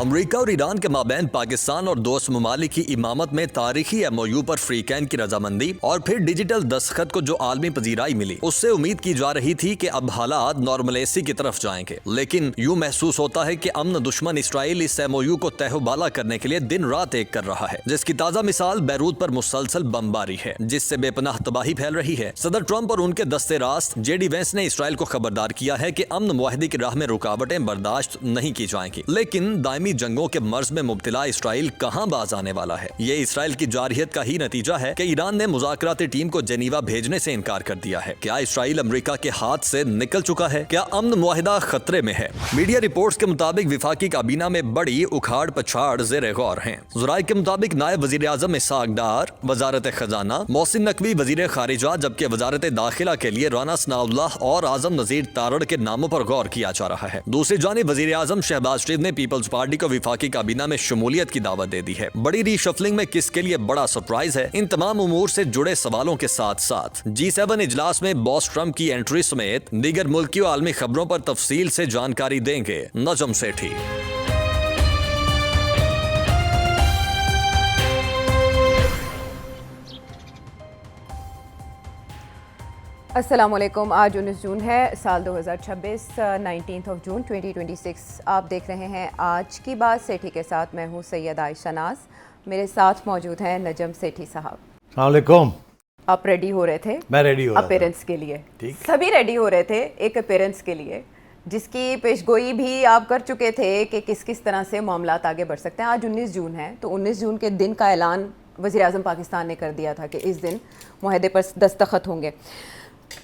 America और Iran के माबैन पाकिस्तान और दोस्त ममालिक की इमामत में तारीखी MOU पर फ्री कैंप की रजामंदी और फिर डिजिटल दस्तखत को जो आलमी पजीराई मिली, उससे उम्मीद की जा रही थी कि अब हालात नॉर्मलेसी की तरफ जाएंगे। लेकिन यूं महसूस होता है कि अमन दुश्मन इसराइल इस MOU को तहबाला करने के लिए दिन रात एक कर रहा है, जिसकी ताजा मिसाल बैरूत पर मुसलसल बमबारी है, जिससे बेपनाह तबाही फैल रही है। सदर ट्रंप और उनके दस्ते रास्त JD वेंस ने इसराइल को खबरदार किया है कि अमन मुआहदे की राह में रुकावटें बर्दाश्त नहीं की जाएंगी। लेकिन दायमी जंगों के मर्ज में मुब्तला इसराइल कहां बाज आने वाला है? ये इसराइल की जारहियत का ही नतीजा है कि ईरान ने मुज़ाकराती टीम को जेनीवा भेजने से इनकार कर दिया है। क्या इसराइल अमेरिका के हाथ से निकल चुका है? क्या अमन मुआहिदा खतरे में है? मीडिया रिपोर्ट्स के मुताबिक विफाकी काबीना में बड़ी उखाड़ पछाड़ ज़ेरे गौर हैं। ज़राए के मुताबिक नायब वज़ीर आज़म इसहाक डार वज़ारत खजाना, मोहसिन नकवी वज़ीर खारिजा, जबकि वज़ारत दाखिला के लिए राना सनाउल्लाह और आज़म नज़ीर तारड़ के नामों पर गौर किया जा रहा है। दूसरी जानिब वज़ीर आज़म शहबाज शरीफ ने पीपल्स पार्टी को विफाकी काबीना में शमूलियत की दावत दे दी है। बड़ी रीशफलिंग में किसके लिए बड़ा सरप्राइज है? इन तमाम उमूर से जुड़े सवालों के साथ साथ G7 इजलास में बॉस ट्रंप की एंट्री समेत दीगर मुल्की और आलमी खबरों पर तफसील से जानकारी देंगे नजम सेठी। अस्सलामुअलैकुम। आज 19 जून है, साल 2026, 19 जून 2026। आप देख रहे हैं आज की बात सेठी के साथ। मैं हूँ सैयद आयशा नाज, मेरे साथ मौजूद हैं नजम सेठी साहब। अस्सलाम वालेकुम। आप रेडी हो रहे थे? मैं रेडी हो रहा था अपीयरेंस के लिए। ठीक। सभी रेडी हो रहे थे एक अपीयरेंस के लिए, जिसकी पेशगोई भी आप कर चुके थे कि किस किस तरह से मामलात आगे बढ़ सकते हैं। आज 19 जून है, तो 19 जून के दिन का ऐलान वज़ीर आज़म पाकिस्तान ने कर दिया था कि इस दिन मुआहदे पर दस्तखत होंगे।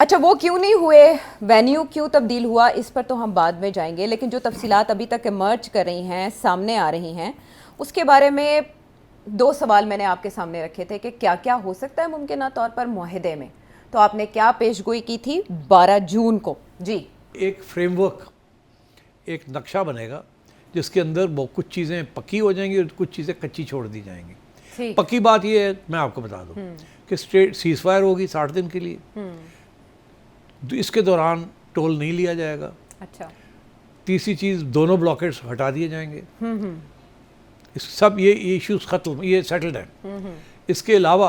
अच्छा, वो क्यों नहीं हुए, वेन्यू क्यों तब्दील हुआ, इस पर तो हम बाद में जाएंगे। लेकिन जो तफसीलात अभी तक इमर्ज कर रही हैं, सामने आ रही हैं, उसके बारे में दो सवाल मैंने आपके सामने रखे थे कि क्या क्या हो सकता है मुमकिन तौर पर मुआहदे में। तो आपने क्या पेशगोई की थी 12 जून को? जी, एक फ्रेमवर्क, एक नक्शा बनेगा जिसके अंदर बहुत कुछ चीज़ें पक्की हो जाएंगी और कुछ चीज़ें कच्ची छोड़ दी जाएंगी। पक्की बात ये है, मैं आपको बता दूं कि स्ट्रेट सीज़फायर होगी 60 दिन के लिए। इसके दौरान टोल नहीं लिया जाएगा। अच्छा। तीसरी चीज़, दोनों ब्लॉकेट्स हटा दिए जाएंगे। इस सब ये इश्यूज ख़त्म, ये सेटल्ड है। इसके अलावा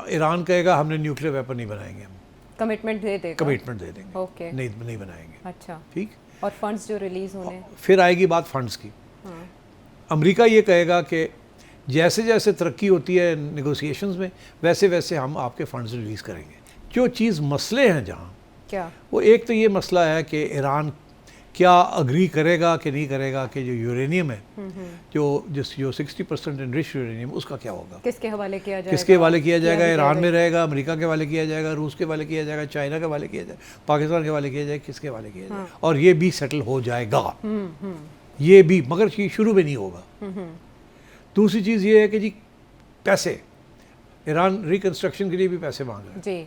ईरान कहेगा हमने न्यूक्लियर वेपन नहीं बनाएंगे, हम कमिटमेंट दे देगा, कमिटमेंट दे देंगे। ओके। नहीं बनाएंगे। अच्छा, ठीक। और फंड्स जो रिलीज होने, फिर आएगी बात फंड्स की। अमेरिका ये कहेगा कि जैसे जैसे तरक्की होती है नेगोशिएशंस में, वैसे वैसे हम आपके फंड्स रिलीज़ करेंगे। जो चीज़ मसले हैं जहाँ, क्या वो, एक तो ये मसला है कि ईरान क्या अग्री करेगा कि नहीं करेगा कि जो यूरेनियम है, जो 60% एनरिच्ड यूरेनियम, उसका क्या होगा, किसके हवाले किया जाएगा, किसके हवाले किया जाएगा? ईरान में रहेगा, अमेरिका के हवाले किया जाएगा, रूस के हवाले किया जाएगा, चाइना के हवाले किया जाएगा, पाकिस्तान के हवाले किया जाएगा, किसके हवाले किया जाएगा? और ये भी सेटल हो जाएगा, ये भी, मगर ये शुरू में नहीं होगा। दूसरी चीज़ ये है कि जी पैसे, ईरान रिकन्स्ट्रक्शन के लिए भी पैसे मांग रहे हैं जी।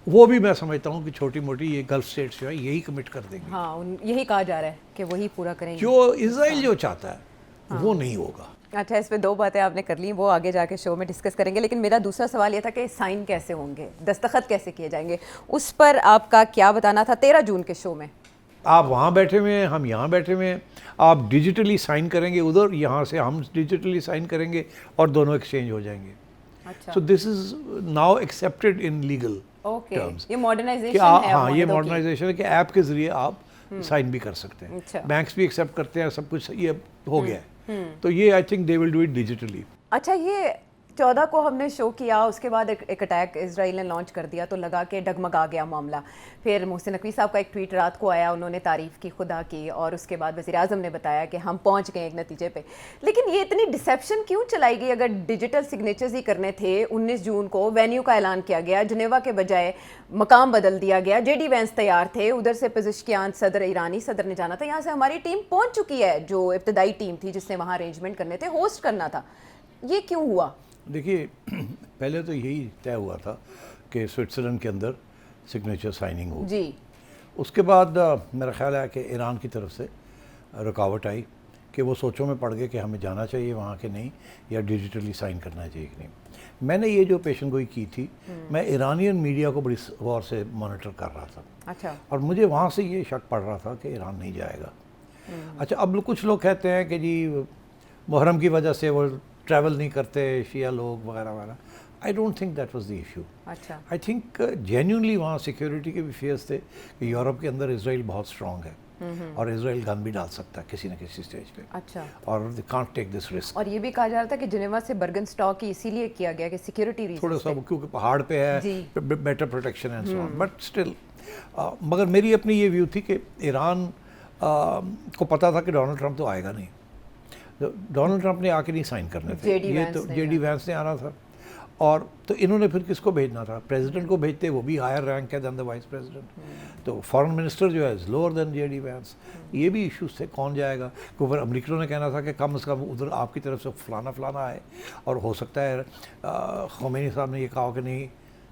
वो भी मैं समझता हूँ कि छोटी मोटी ये गल्फ स्टेट्स जो है यही कमिट कर देंगे। हाँ, यही कहा जा रहा है कि वही पूरा करेंगे। जो इजराइल जो चाहता है वो नहीं होगा। अच्छा, इस पे दो बातें आपने कर ली, वो आगे जाके शो में डिस्कस करेंगे। लेकिन मेरा दूसरा सवाल ये था कि साइन कैसे होंगे, दस्तखत कैसे किए जाएंगे, उस पर आपका क्या बताना था 13 जून के शो में? आप वहाँ बैठे हुए हैं, हम यहाँ बैठे हुए हैं, आप डिजिटली साइन करेंगे उधर, यहाँ से हम डिजिटली साइन करेंगे और दोनों एक्सचेंज हो जाएंगे। अच्छा। So this is now accepted in legal terms. ये मॉडर्नाइजेशन है। हाँ, ये मॉडर्नाइजेशन है कि ऐप के जरिए आप साइन भी कर सकते हैं। अच्छा। बैंक्स भी एक्सेप्ट करते हैं, सब कुछ ये हो गया है। तो ये आई think they will do it digitally. अच्छा, ये 14 को हमने शो किया, उसके बाद एक अटैक इजराइल ने लॉन्च कर दिया, तो लगा कि डगमगा गया मामला। फिर मोहसिन नकवी साहब का एक ट्वीट रात को आया, उन्होंने तारीफ़ की खुदा की, और उसके बाद वज़ीर आज़म ने बताया कि हम पहुंच गए एक नतीजे पे। लेकिन ये इतनी डिसेप्शन क्यों चलाई गई? अगर डिजिटल सिग्नेचर्स ही करने थे, 19 जून को वेन्यू का ऐलान किया गया, जनेवा के बजाय मकाम बदल दिया गया, JD वेंस तैयार थे, उधर से पेज़ेश्कियान सदर, ईरानी सदर ने जाना था, यहाँ से हमारी टीम पहुँच चुकी है, जो इब्तदाई टीम थी जिसने वहाँ अरेंजमेंट करने थे, होस्ट करना था। ये क्यों हुआ? देखिए, पहले तो यही तय हुआ था कि स्विट्ज़रलैंड के अंदर सिग्नेचर साइनिंग हो जी। उसके बाद मेरा ख्याल है कि ईरान की तरफ से रुकावट आई कि वो सोचों में पड़ गए कि हमें जाना चाहिए वहाँ के नहीं, या डिजिटली साइन करना चाहिए कि नहीं। मैंने ये जो पेशन गोई की थी, मैं ईरानियन मीडिया को बड़ी गौर से मॉनिटर कर रहा था। अच्छा। और मुझे वहाँ से ये शक पड़ रहा था कि ईरान नहीं जाएगा। अच्छा, अब कुछ लोग कहते हैं कि जी मुहर्रम की वजह से वो ट्रैवल नहीं करते शिया लोग वगैरह वगैरह। आई don't think that was the issue. अच्छा, आई थिंक जेन्युइनली वहाँ सिक्योरिटी के भी फेयर्स थे कि यूरोप के अंदर इसराइल बहुत स्ट्रांग है और इसराइल गन भी डाल सकता है किसी न किसी स्टेज पे, अच्छा। और they can't take this risk. और ये भी कहा जा रहा था कि जिनेवा से बर्गन स्टॉक ही इसीलिए किया गया कि सिक्योरिटी रीजन थोड़ा सा क्योंकि पहाड़ पे है, जी। Better protection and so on, but still मगर मेरी अपनी ये व्यू थी कि ईरान को पता था कि डोनाल्ड ट्रंप तो आएगा नहीं। डोनाल्ड ट्रंप ने आके नहीं साइन करने थे, ये तो जेडी वैंस ने आना था। और तो इन्होंने फिर किसको भेजना था? प्रेसिडेंट को भेजते, वो भी हायर रैंक है देन द वाइस प्रेसिडेंट। तो फॉरेन मिनिस्टर जो है is lower than JD Vance. ये भी इश्यूज थे, कौन जाएगा? क्योंकि अमरीकनों ने कहना था कि कम से कम उधर आपकी तरफ से फलाना फलाना आए, और हो सकता है ख़ुमैनी साहब ने ये कहा कि नहीं,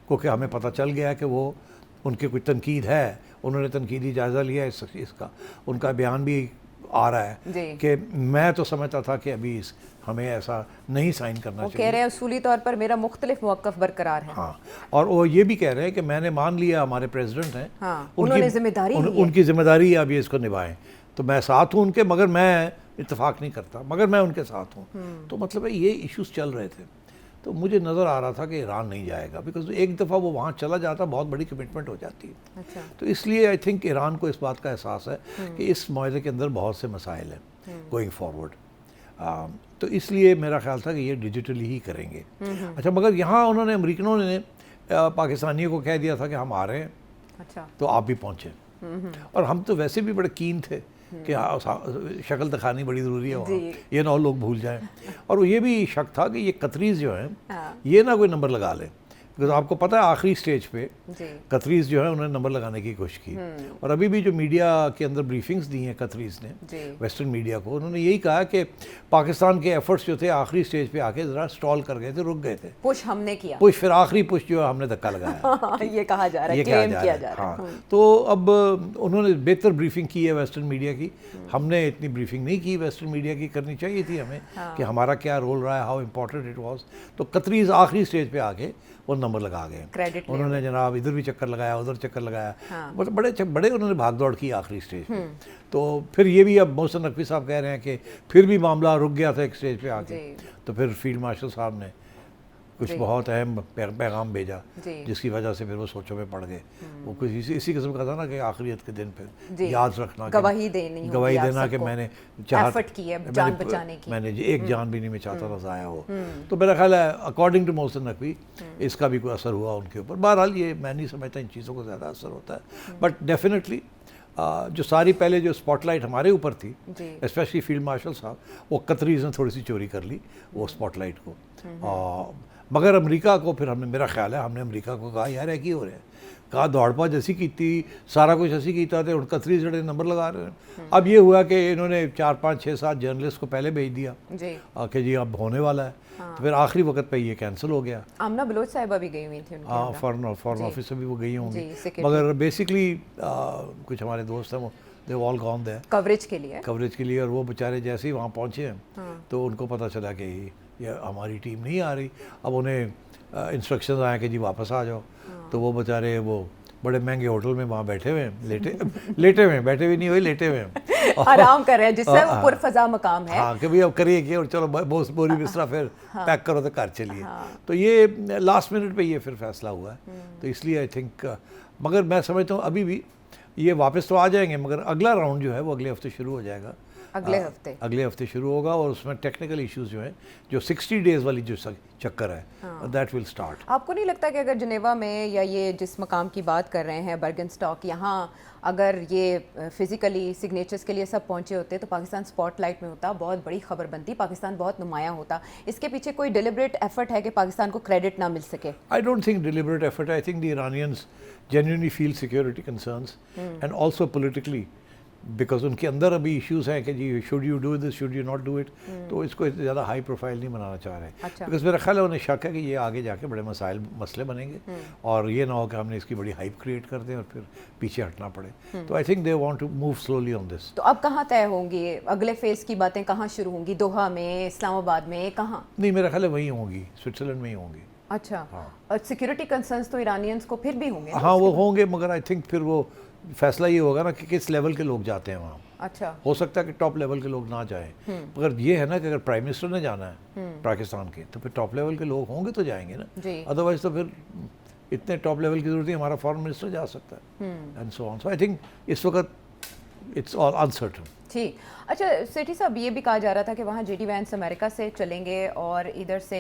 क्योंकि हमें पता चल गया है कि वो उनकी कोई तनकीद है, उन्होंने तनकीदी जायज़ा लिया इसका, उनका बयान भी आ रहा है कि मैं तो समझता था कि अभी हमें ऐसा नहीं साइन करना चाहिए। कह रहे हैं उसूली तौर पर मेरा मुख्तलिफ मौक़िफ़ बरकरार है। हाँ, और वो ये भी कह रहे हैं कि मैंने मान लिया, हमारे प्रेसिडेंट हैं, हाँ, उन्होंने जिम्मेदारी ली है। उनकी जिम्मेदारी है, अब ये इसको निभाएं। तो मैं साथ हूँ उनके, मगर मैं इत्तेफाक नहीं करता, मगर मैं उनके साथ हूँ। तो मतलब है ये इश्यूज चल रहे थे। तो मुझे नज़र आ रहा था कि ईरान नहीं जाएगा, बिकॉज एक दफ़ा वो वहाँ चला जाता बहुत बड़ी कमिटमेंट हो जाती है। अच्छा। तो इसलिए आई थिंक ईरान को इस बात का एहसास है कि इस माहले के अंदर बहुत से मसाइल हैं गोइंग फॉरवर्ड। तो इसलिए मेरा ख्याल था कि ये डिजिटली ही करेंगे। अच्छा, मगर यहाँ उन्होंने, अमरीकनों ने पाकिस्तानियों को कह दिया था कि हम आ रहे हैं, अच्छा, तो आप भी पहुँचे। और हम तो वैसे भी बड़े कीन थे कि शक्ल दिखानी बड़ी ज़रूरी है वहाँ, ये ना लोग भूल जाएं। और ये भी शक था कि ये कतरीज जो हैं ये ना कोई नंबर लगा लें, बिकॉज आपको पता है आखिरी स्टेज पे कतरीज जो है उन्होंने नंबर लगाने की कोशिश की। और अभी भी जो मीडिया के अंदर ब्रीफिंग्स दी हैं कतरीज ने वेस्टर्न मीडिया को, उन्होंने यही कहा कि पाकिस्तान के एफर्ट्स जो थे आखिरी स्टेज पे आके ज़रा स्टॉल कर गए थे, रुक गए थे। पुश हमने किया, पुश, फिर आखिरी पुश जो है हमने धक्का लगाया। ये कहा जा रहा है, क्लेम किया जा रहा है। हाँ, तो अब उन्होंने बेहतर ब्रीफिंग की है वेस्टर्न मीडिया की। हमने इतनी ब्रीफिंग नहीं की, वेस्टर्न मीडिया की करनी चाहिए थी हमें कि हमारा क्या रोल रहा है, हाउ इम्पोर्टेंट इट वॉज। तो कतरीज आखिरी स्टेज पे आके वो नंबर लगा गए। उन्होंने जनाब इधर भी चक्कर लगाया, उधर चक्कर लगाया, मतलब बड़े उन्होंने भाग दौड़ की आखिरी स्टेज पे। तो फिर ये भी अब मोहसिन नकवी साहब कह रहे हैं कि फिर भी मामला रुक गया था एक स्टेज पे आके। तो फिर फील्ड मार्शल साहब ने कुछ बहुत अहम पैगाम भेजा जिसकी वजह से फिर वो सोचों में पड़ गए। वो कुछ इसी किस्म का था ना कि आखिरियत के दिन फिर याद रखना, गवाही देना कि मैंने एफर्ट की है जान बचाने की, मैंने एक जान भी नहीं मैं चाहता था ज़ाया हो। तो मेरा ख्याल है अकॉर्डिंग टू मोहसिन नकवी इसका भी कोई असर हुआ उनके ऊपर। बहरहाल ये मैं नहीं समझता इन चीज़ों को ज़्यादा असर होता है, बट डेफिनेटली जो सारी पहले जो स्पॉटलाइट हमारे ऊपर थी, स्पेशली फील्ड मार्शल साहब, वो कतरीज ने थोड़ी सी चोरी कर ली वो स्पॉटलाइट को। मगर अमेरिका को फिर हमने, मेरा ख्याल है हमने अमेरिका को कहा यार है कि हो रहा है, कहा दौड़पा जैसी की थी, सारा कुछ ऐसी कीता थे, उनका 3 जड़े नंबर लगा रहे हैं। अब ये हुआ कि इन्होंने 4, 5, 6, 7 जर्नलिस्ट को पहले भेज दिया कि जी अब होने वाला है। तो फिर आखिरी वक्त पे ये कैंसिल हो गया। आमना बलोच साहिबा भी गई हुई थी, हाँ, फॉरेन ऑफिस से भी वो गई होंगी, मगर बेसिकली कुछ हमारे दोस्त हैं वो they all gone their coverage के लिए। और वो बेचारे जैसे ही वहाँ पहुँचे हैं तो उनको पता चला कि ये हमारी टीम नहीं आ रही। अब उन्हें इंस्ट्रक्शंस आए कि जी वापस आ जाओ। तो वो बेचारे वो बड़े महंगे होटल में वहाँ बैठे हुए हैं, लेटे हुए हैं, बैठे हुए नहीं हुए, लेटे हुए हैं, आराम कर रहे हैं, जिससे वो पुरफज़ा मकाम है। हाँ, कि भाई अब करिए कि और चलो बोरी बिस्तरा फिर पैक करो तो घर चलिए। तो ये लास्ट मिनट पे ये फिर फैसला हुआ है। तो इसलिए आई थिंक, मगर मैं समझता हूँ अभी भी ये वापस तो आ जाएंगे, मगर अगला राउंड जो है वो अगले हफ्ते शुरू हो जाएगा। अगले हफ्ते शुरू होगा और उसमें टेक्निकल इश्यूज जो हैं, जो 60 डेज वाली जो चक्कर है, दैट विल स्टार्ट। आपको नहीं लगता कि अगर जिनेवा में या ये जिस मकाम की बात कर रहे हैं बर्गन स्टॉक, यहाँ अगर ये फिजिकली सिग्नेचर्स के लिए सब पहुंचे होते तो पाकिस्तान स्पॉटलाइट में होता, बहुत बड़ी खबर बनती, पाकिस्तान बहुत नुमाया होता। इसके पीछे कोई डिलिबरेट एफर्ट है कि पाकिस्तान को क्रेडिट ना मिल सके? I don't think deliberate effort. I think the Iranians genuinely feel security concerns and also politically, because उनके अंदर अभी इश्यूज हैं कि जी should you do this, should you not do it. तो इसको ज़्यादा हाई प्रोफाइल नहीं बनाना चाह रहे, बिकॉज मेरा ख्याल है उन्हें शक है कि ये आगे जाके बड़े मसले बनेंगे और ये ना हो कि हमने इसकी बड़ी हाइप क्रिएट कर दें और फिर पीछे हटना पड़े। तो I think they want to move slowly on this. तो अब कहाँ तय होंगी अगले फेज़ की बातें, कहाँ शुरू होंगी? दोहा में, इस्लामाबाद में, कहाँ? नहीं, मेरा ख्याल है वहीं होंगी, स्विट्जरलैंड में ही होंगी। अच्छा, और सिक्योरिटी कंसर्न्स तो ईरानियंस को फिर भी होंगे? हाँ, वो होंगे, मगर आई थिंक फिर वो फैसला ये होगा ना कि किस लेवल के लोग जाते हैं वहाँ। अच्छा, हो सकता है कि टॉप लेवल के लोग ना जाएं, मगर ये है ना कि अगर प्राइम मिनिस्टर ने जाना है पाकिस्तान के, तो फिर टॉप लेवल के लोग होंगे तो जाएंगे ना, जी। अदरवाइज तो फिर इतने टॉप लेवल की जरूरत नहीं, हमारा फॉरेन मिनिस्टर जा सकता है and so on. So I think इस वक्त इट्स ऑल अनसर्टन। ठीक। अच्छा सेठी साहब, ये भी कहा जा रहा था कि वहाँ जेडी वैंस अमेरिका से चलेंगे और इधर से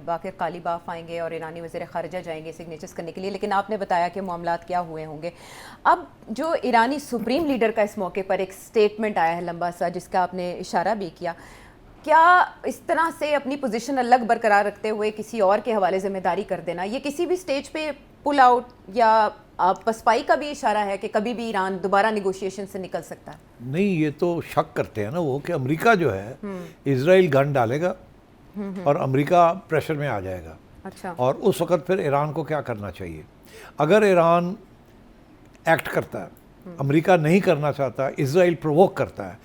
बाकिर कालीबाफ आएंगे और ईरानी वज़ीर ख़ारिजा जाएंगे सिग्नेचर्स करने के लिए, लेकिन आपने बताया कि मामलात क्या हुए होंगे। अब जो ईरानी सुप्रीम लीडर का इस मौके पर एक स्टेटमेंट आया है लंबा सा, जिसका आपने इशारा भी किया, क्या इस तरह से अपनी पोजीशन अलग बरकरार रखते हुए किसी और के हवाले जिम्मेदारी कर देना, ये किसी भी स्टेज पे पुल आउट या पसपाई का भी इशारा है कि कभी भी ईरान दोबारा निगोशिएशन से निकल सकता है? नहीं, ये तो शक करते हैं ना वो कि अमेरिका जो है इजराइल गन डालेगा और अमेरिका प्रेशर में आ जाएगा। अच्छा। और उस वक्त फिर ईरान को क्या करना चाहिए? अगर ईरान एक्ट करता है, अमेरिका नहीं करना चाहता, इजराइल प्रोवोक करता है,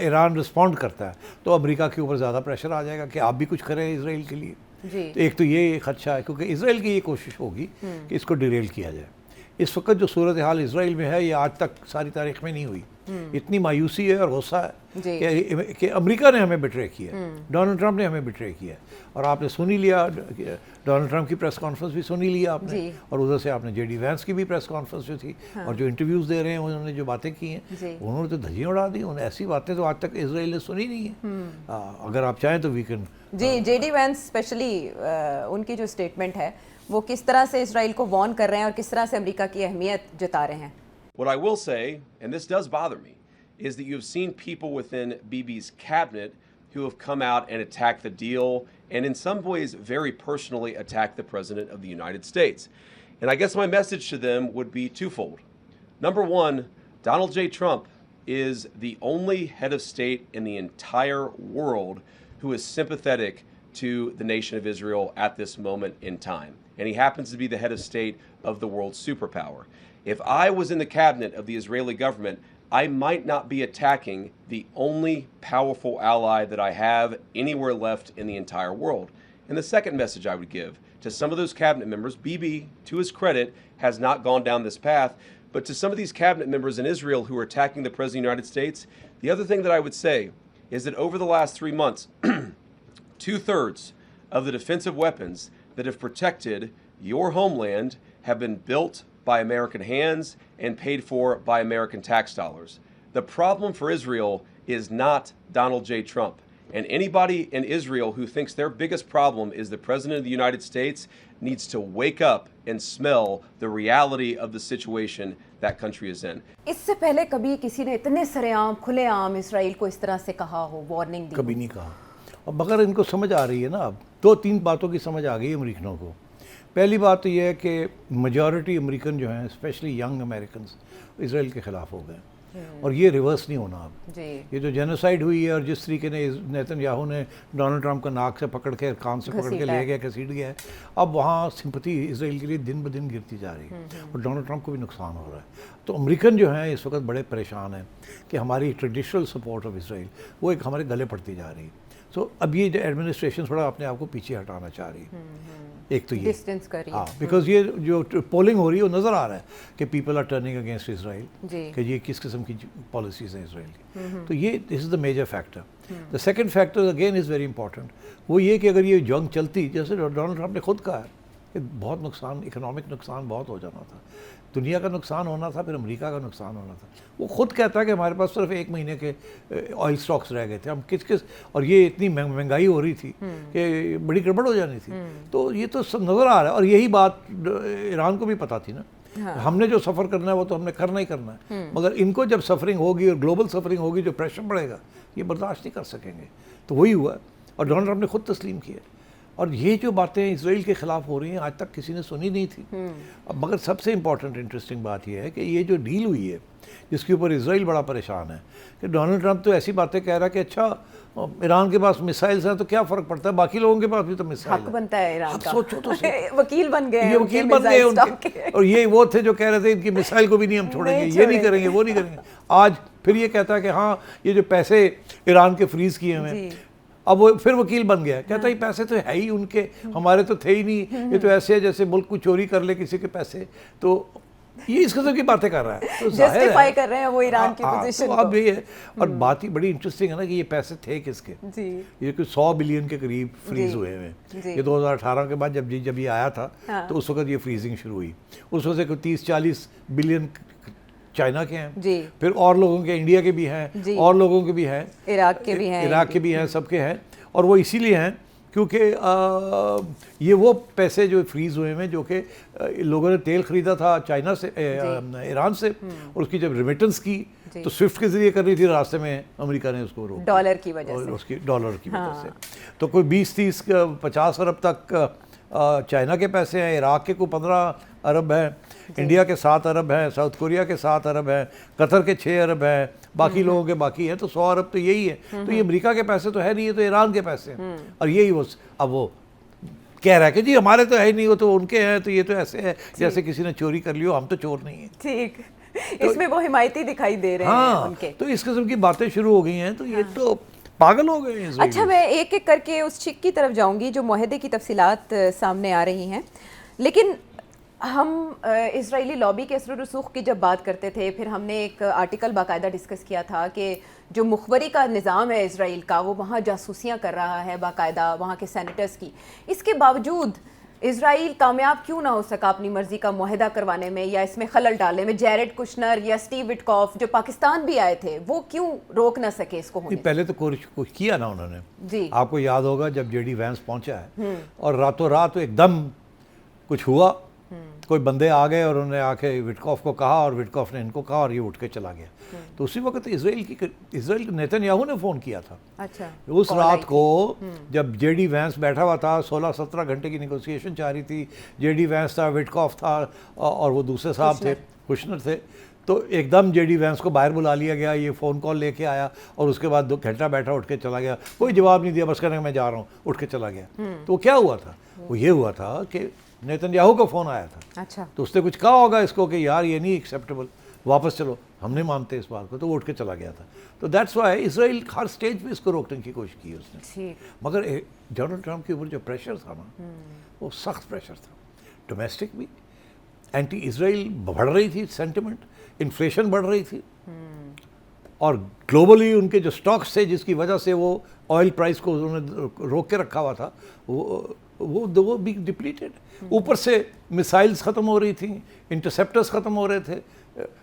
ईरान रिस्पॉन्ड करता है, तो अमेरिका के ऊपर ज़्यादा प्रेशर आ जाएगा कि आप भी कुछ करें इजराइल के लिए। जी। तो एक तो ये खदशा है, क्योंकि इजराइल की ये कोशिश होगी कि इसको डिरेल किया जाए। इस वक्त जो सूरत हाल इजराइल में है, ये आज तक सारी तारीख में नहीं हुई। इतनी मायूसी है और गुस्सा है कि अमेरिका ने हमें बिट्रे किया, डोनाल्ड ट्रंप ने हमें बिट्रे किया। और आपने सुन ही लिया, डोनाल्ड ट्रंप की प्रेस कॉन्फ्रेंस भी सुन ही लिया आपने, और उधर से आपने जेडी वैंस की भी प्रेस कॉन्फ्रेंस जो थी, और जो इंटरव्यूज़ दे रहे हैं उन्होंने जो बातें की हैं, उन्होंने तो धज्जियाँ उड़ा दी। उन्होंने ऐसी बातें तो आज तक इसराइल ने सुनी नहीं है। अगर आप चाहें तो वी कैन। जी, जेडी वैंस स्पेशली उनकी जो स्टेटमेंट है वो किस तरह से इसराइल को वॉर्न कर रहे हैं और किस तरह से अमेरिका की अहमियत जता रहे हैं? What I will say, and this does bother me, is that you've seen people within Bibi's cabinet who have come out and attacked the deal and in some ways very personally attacked the President of the United States. And I guess my message to them would be twofold. Number one, Donald J. Trump is the only head of state in the entire world who is sympathetic to the nation of Israel at this moment in time. And he happens to be the head of state of the world's superpower. If I was in the cabinet of the Israeli government, I might not be attacking the only powerful ally that I have anywhere left in the entire world. And the second message I would give to some of those cabinet members, Bibi, to his credit, has not gone down this path, but to some of these cabinet members in Israel who are attacking the President of the United States, the other thing that I would say is that over the last 3 months, 2/3 of the defensive weapons that have protected your homeland have been built by American hands and paid for by American tax dollars. The problem for Israel is not Donald J. Trump. And anybody in Israel who thinks their biggest problem is the President of the United States needs to wake up and smell the reality of the situation that country is in. इससे पहले कभी किसी ने इतने सरेआम खुलेआम Israel को इस तरह से कहा हो, वार्निंग दी? कभी नहीं कहा। अब मगर इनको समझ आ रही है ना, अब 2-3 बातों की समझ आ गई अमेरिकनों को। पहली बात तो यह है कि मेजॉरिटी अमेरिकन जो हैं, स्पेशली यंग अमेरिकन, इसराइल के ख़िलाफ़ हो गए, और ये रिवर्स नहीं होना अब। जी। ये जो जेनोसाइड हुई है और जिस तरीके ने नेतन्याहू ने डोनाल्ड ट्रंप का नाक से पकड़ के, कान से पकड़ के ले गया, घसीट गया है, अब वहाँ सिंपैथी इसराइल के लिए दिन ब दिन गिरती जा रही है, और डोनाल्ड ट्रंप को भी नुकसान हो रहा है। तो अमेरिकन जो हैं इस वक्त बड़े परेशान हैं कि हमारी ट्रेडिशनल सपोर्ट ऑफ इसराइल वो एक हमारे गले पड़ती जा रही है। तो अब ये एडमिनिस्ट्रेशन थोड़ा अपने आप को पीछे हटाना चाह रही है। एक तो ये डिस्टेंस कर रही है। हाँ, बिकॉज ये जो पोलिंग हो रही है वो नज़र आ रहा है कि people are turning against Israel, कि ये किस किस्म की पॉलिसीज़ हैं इसराइल की। तो ये this is the major factor. The second factor again is very important, वो ये कि अगर ये जंग चलती, जैसे डोनाल्ड ट्रंप ने खुद कहा है कि बहुत नुकसान, इकोनॉमिक नुकसान बहुत हो जाना था, दुनिया का नुकसान होना था, फिर अमेरिका का नुकसान होना था। वो खुद कहता है कि हमारे पास सिर्फ 1 महीने के ऑयल स्टॉक्स रह गए थे, हम किस और ये इतनी महंगाई हो रही थी कि बड़ी गड़बड़ हो जानी थी। तो ये तो सब नज़र आ रहा है, और यही बात ईरान को भी पता थी ना। हाँ। हमने जो सफ़र करना है वो तो हमने करना ही करना है, मगर इनको जब सफरिंग होगी और ग्लोबल सफरिंग होगी, जो प्रेशर बढ़ेगा, ये बर्दाश्त नहीं कर सकेंगे। तो वही हुआ, और डोनाल्ड ट्रंप ने खुद तस्लीम किया। और ये जो बातें इसराइल के ख़िलाफ़ हो रही हैं, आज तक किसी ने सुनी नहीं थी। अब मगर सबसे इम्पॉर्टेंट इंटरेस्टिंग बात यह है कि ये जो डील हुई है, जिसके ऊपर इसराइल बड़ा परेशान है, कि डोनाल्ड ट्रंप तो ऐसी बातें कह रहा है कि अच्छा ईरान के पास मिसाइल्स हैं तो क्या फ़र्क पड़ता है, बाकी लोगों के पास भी तो मिसाइल हक बनता है ईरान का। सोचो तो वकील बन गए, ये वकील बन गए उनके, और ये वो थे जो कह रहे थे इनकी मिसाइल को भी नहीं हम छोड़ेंगे, ये नहीं करेंगे, वो नहीं करेंगे। आज फिर ये कहता है कि हाँ ये जो पैसे ईरान के फ्रीज़ किए हुए हैं, अब वो फिर वकील बन गया, कहता है पैसे तो है ही उनके, हमारे तो थे ही नहीं, ये तो ऐसे है जैसे मुल्क को चोरी कर ले किसी के पैसे। तो ये इस किस्म की बातें कर रहा है, तो जाहिर जस्टिफाई है कर रहे हैं वो ईरान की हाँ, पोजीशन तो अब ये है। और बात ही बड़ी इंटरेस्टिंग है ना कि ये पैसे थे किसके, जी ये कुछ 100 बिलियन के करीब फ्रीज जी, हुए हैं। जी। ये 2018 के बाद जब ये आया था, हाँ। तो उस वक्त ये फ्रीजिंग शुरू हुई। उस वक्त से 30-40 बिलियन चाइना के हैं, जी फिर और लोगों के, इंडिया के भी हैं, जी। और लोगों के भी हैं, इराक के भी हैं, इराक के भी हैं, सबके हैं। और वो इसीलिए हैं क्योंकि ये वो पैसे जो फ्रीज हुए हैं जो कि लोगों ने तेल खरीदा था चाइना से, ईरान से, और उसकी जब रिमिटेंस की तो स्विफ्ट के जरिए करनी थी, रास्ते में अमेरिका ने उसको रोक दिया। डॉलर की वजह और से। उसकी डॉलर की वजह से तो कोई 20-30-50 अरब तक चाइना के पैसे हैं, इराक के कोई 15 अरब हैं, इंडिया के 7 अरब हैं, साउथ कोरिया के 7 अरब हैं, कतर के 6 अरब हैं, बाकी लोगों के बाकी हैं, तो 100 अरब तो यही है। तो ये अमेरिका के पैसे तो है नहीं, ये तो ईरान के पैसे हैं। और यही वो अब वो कह रहा है कि जी हमारे तो है ही नहीं, वो तो उनके हैं, तो ये तो ऐसे है जैसे किसी ने चोरी कर लियो, हम तो चोर नहीं है। ठीक, इसमें वो हिमायती दिखाई दे रहे हैं हाँ, उनके। तो इस किस्म की बातें शुरू हो गई हैं, तो ये तो पागल हो गए हैं इजरायली। अच्छा, मैं एक एक करके उस चिक की तरफ जाऊंगी जो मुआहदे की तफसीलात सामने आ रही हैं, लेकिन हम इजरायली लॉबी के असर रसूख की जब बात करते थे, फिर हमने एक आर्टिकल बाकायदा डिस्कस किया था कि जो मुखबरी का निज़ाम है इसराइल का, वो वहाँ जासूसियाँ कर रहा है बाकायदा वहाँ के सेनेटर्स की। इसके बावजूद इजराइल कामयाब क्यों ना हो सका अपनी मर्जी का मुआहदा करवाने में या इसमें खलल डालने में? जैरेड कुशनर या स्टीव विटकॉफ जो पाकिस्तान भी आए थे, वो क्यों रोक ना सके इसको होने? पहले तो कुछ किया ना उन्होंने जी। आपको याद होगा जब जेडी वैंस पहुंचा है और रातों रात एकदम कुछ हुआ, कोई बंदे आ गए और उन्होंने आके विटकॉफ को कहा और विटकॉफ ने इनको कहा और ये उठ के चला गया। तो उसी वक्त इजराइल नेतन्याहू ने फ़ोन किया था। अच्छा, उस रात को जब जेडी वैंस बैठा हुआ था, 16-17 घंटे की नेगोशिएशन जा रही थी, जेडी वैंस था, विटकॉफ था और वो दूसरे साहब थे, कुशनर थे, तो एकदम जेडी वैंस को बाहर बुला लिया गया, ये फ़ोन कॉल लेके आया और उसके बाद 2 घंटा बैठा, उठ के चला गया, कोई जवाब नहीं दिया, बस कहने मैं जा रहा हूँ, उठ के चला गया। तो क्या हुआ था? वो ये हुआ था कि नेतन्याहू का फ़ोन आया था। अच्छा, तो उसने कुछ कहा होगा इसको कि यार ये नहीं एक्सेप्टेबल, वापस चलो, हम नहीं मानते इस बात को, तो वो उठ के चला गया था। तो that's why Israel her stage पे इसको रोकने की कोशिश की उसने। ठीक, मगर डोनाल्ड ट्रंप के ऊपर जो प्रेशर था ना, वो सख्त प्रेशर था, डोमेस्टिक भी, एंटी इसराइल बढ़ रही थी सेंटिमेंट, इन्फ्लेशन बढ़ रही थी, और ग्लोबली उनके जो स्टॉक्स थे जिसकी वजह से वो ऑयल प्राइस को उन्होंने रोक के रखा हुआ था, वो भी डिप्लीटेड। ऊपर से मिसाइल्स ख़त्म हो रही थी, इंटरसेप्टर्स ख़त्म हो रहे थे।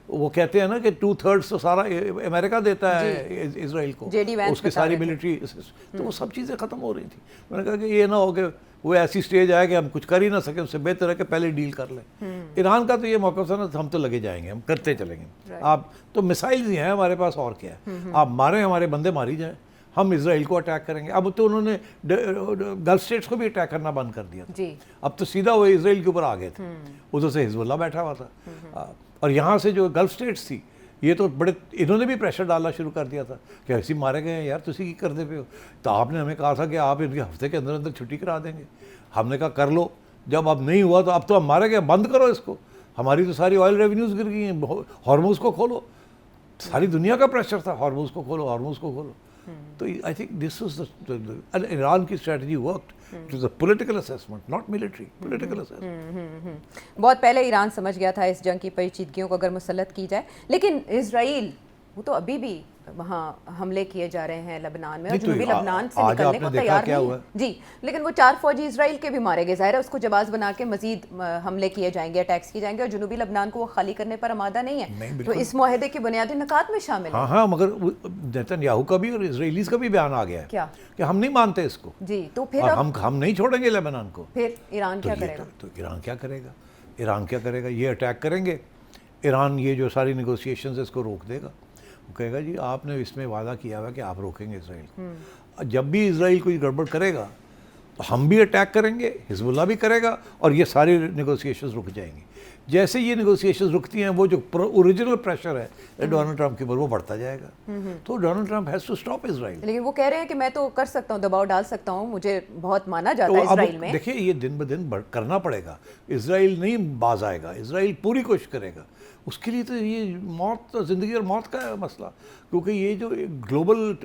वो कहते हैं ना कि 2/3 तो सारा अमेरिका देता है इसराइल को, उसकी सारी मिलिट्री, तो वो सब चीज़ें ख़त्म हो रही थी। मैंने कहा कि ये ना हो कि वो ऐसी स्टेज आए कि हम कुछ कर ही ना सके, उससे बेहतर है कि पहले डील कर लें। ईरान का तो ये मौका था ना, हम तो लगे जाएंगे, हम करते चलेंगे। आप तो मिसाइल्स ही हैं हमारे पास, और क्या है, आप मारें, हमारे बंदे मारी जाएँ, हम इसराइल को अटैक करेंगे। अब तो उन्होंने गल्फ स्टेट्स को भी अटैक करना बंद कर दिया था जी। अब तो सीधा वो इसराइल के ऊपर आ गए थे, उधर से हिजबुल्लाह बैठा हुआ था, और यहाँ से जो गल्फ स्टेट्स थी, ये तो बड़े, इन्होंने भी प्रेशर डालना शुरू कर दिया था कि ऐसे मारे गए हैं यार, तुसी की कर दे पे हो। तो आपने हमें कहा था कि आप इनके हफ्ते के अंदर अंदर छुट्टी करा देंगे, हमने कहा कर लो। जब अब नहीं हुआ तो अब तो हम मारे गए, बंद करो इसको, हमारी तो सारी ऑयल रेवेन्यूज़ गिर गई हैं, हॉर्मुज़ को खोलो। सारी दुनिया का प्रेशर था, हॉर्मुज़ को खोलो, हॉर्मुज़ को खोलो। तो I think this was Iran की strategy worked. It was a political assessment, not military, political assessment. बहुत पहले ईरान समझ गया था इस जंग की पेचीदगियों को अगर मुसल्लत की जाए, लेकिन इजराइल वो तो अभी भी वहाँ हमले किए जा रहे हैं लेबनान में, और जुनूबी लेबनान से निकलने को तैयार नहीं है जी। लेकिन वो 4 फौजी इजराइल के भी मारे गए, ज़ाहिर है उसको जवाब बना के मजीद हमले किए जाएंगे, अटैक्स किए जाएंगे, और जुनूबी लेबनान को वो खाली करने पर आमादा नहीं है। तो इस मुआहदे के बुनियादी निकात में शामिल है। हाँ, मगर नेतन्याहू का भी और इजराइलीज का भी बयान आ गया है क्या कि हम नहीं मानते इसको जी। तो फिर हम नहीं छोड़ेंगे लेबनान को। फिर ईरान क्या करेगा? तो ईरान क्या करेगा? ईरान क्या करेगा? ये अटैक करेंगे, ईरान ये जो सारी नेगोशिएशंस है इसको रोक देगा। वो कहेगा जी आपने इसमें वादा किया हुआ कि आप रोकेंगे इसराइल को। जब भी इसराइल कोई गड़बड़ करेगा तो हम भी अटैक करेंगे, हिजबुल्लाह भी करेगा, और ये सारी नेगोशिएशंस रुक जाएंगी। जैसे ये नेगोशिएशंस रुकती हैं, वो जो ओरिजिनल प्रेशर है डोनाल्ड ट्रंप के ऊपर, वो बढ़ता जाएगा। तो Donald Trump has to stop Israel. लेकिन वो कह रहे हैं कि मैं तो कर सकता हूँ, दबाव डाल सकता हूँ, मुझे बहुत माना जाता है इसराइल में। देखिए ये दिन ब दिन करना पड़ेगा, इसराइल नहीं बाज आएगा, इसराइल पूरी कोशिश करेगा। उसके लिए तो ये मौत, ज़िंदगी और मौत का है मसला, क्योंकि ये जो ग्लोबल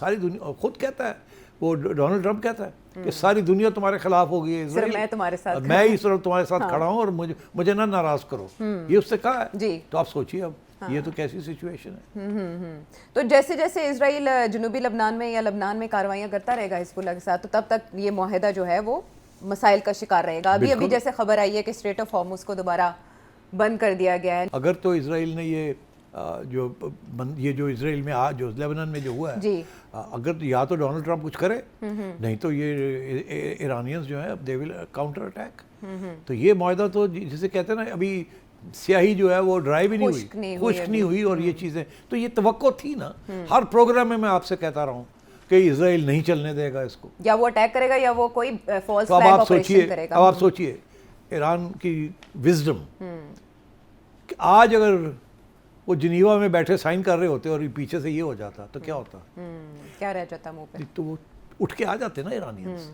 सारी दुनिया खुद कहता है, वो डोनाल्ड ट्रंप कहता है कि सारी दुनिया तुम्हारे खिलाफ हो गई है, सिर्फ मैं तुम्हारे साथ मैं ही सिर्फ तुम्हारे साथ खड़ा हूँ और मुझे ना नाराज करो, ये उससे कहा है। जी। तो आप सोचिए अब ये तो कैसी सिचुएशन है। तो जैसे जैसे इजराइल जनूबी लबनान में या लबनान में कार्रवाइयां करता रहेगा हिजबुल्लाह के साथ, तो तब तक ये मुआहदा जो है वो मसाइल का शिकार रहेगा। अभी जैसे खबर आई है कि स्ट्रेट ऑफ हॉर्मुज को दोबारा बंद कर दिया गया है। अगर तो इजराइल ने ये जो इजराइल में जो लेबनान में जो हुआ है जी। अगर या तो डोनाल्ड ट्रंप कुछ करे, नहीं तो ये ईरानियंस जो है दे विल काउंटर अटैक। तो ये मुआहदा तो जिसे कहते हैं ना, अभी स्याही जो है वो ड्राई भी नहीं हुई, खुश्क नहीं हुई, और ये चीज़ें तो ये तवक्को थी ना। हर प्रोग्राम में मैं आपसे कहता रहा हूँ कि इजराइल नहीं चलने देगा इसको, या वो अटैक करेगा या वो कोई फॉल्स तो फ्लैग ऑपरेशन करेगा। अब आप सोचिए ईरान की विजडम, आज अगर वो जिनीवा में बैठे साइन कर रहे होते और पीछे से ये हो जाता तो क्या होता? क्या रह जाता मुंह पे? तो वो उठ के आ जाते ना ईरानियंस।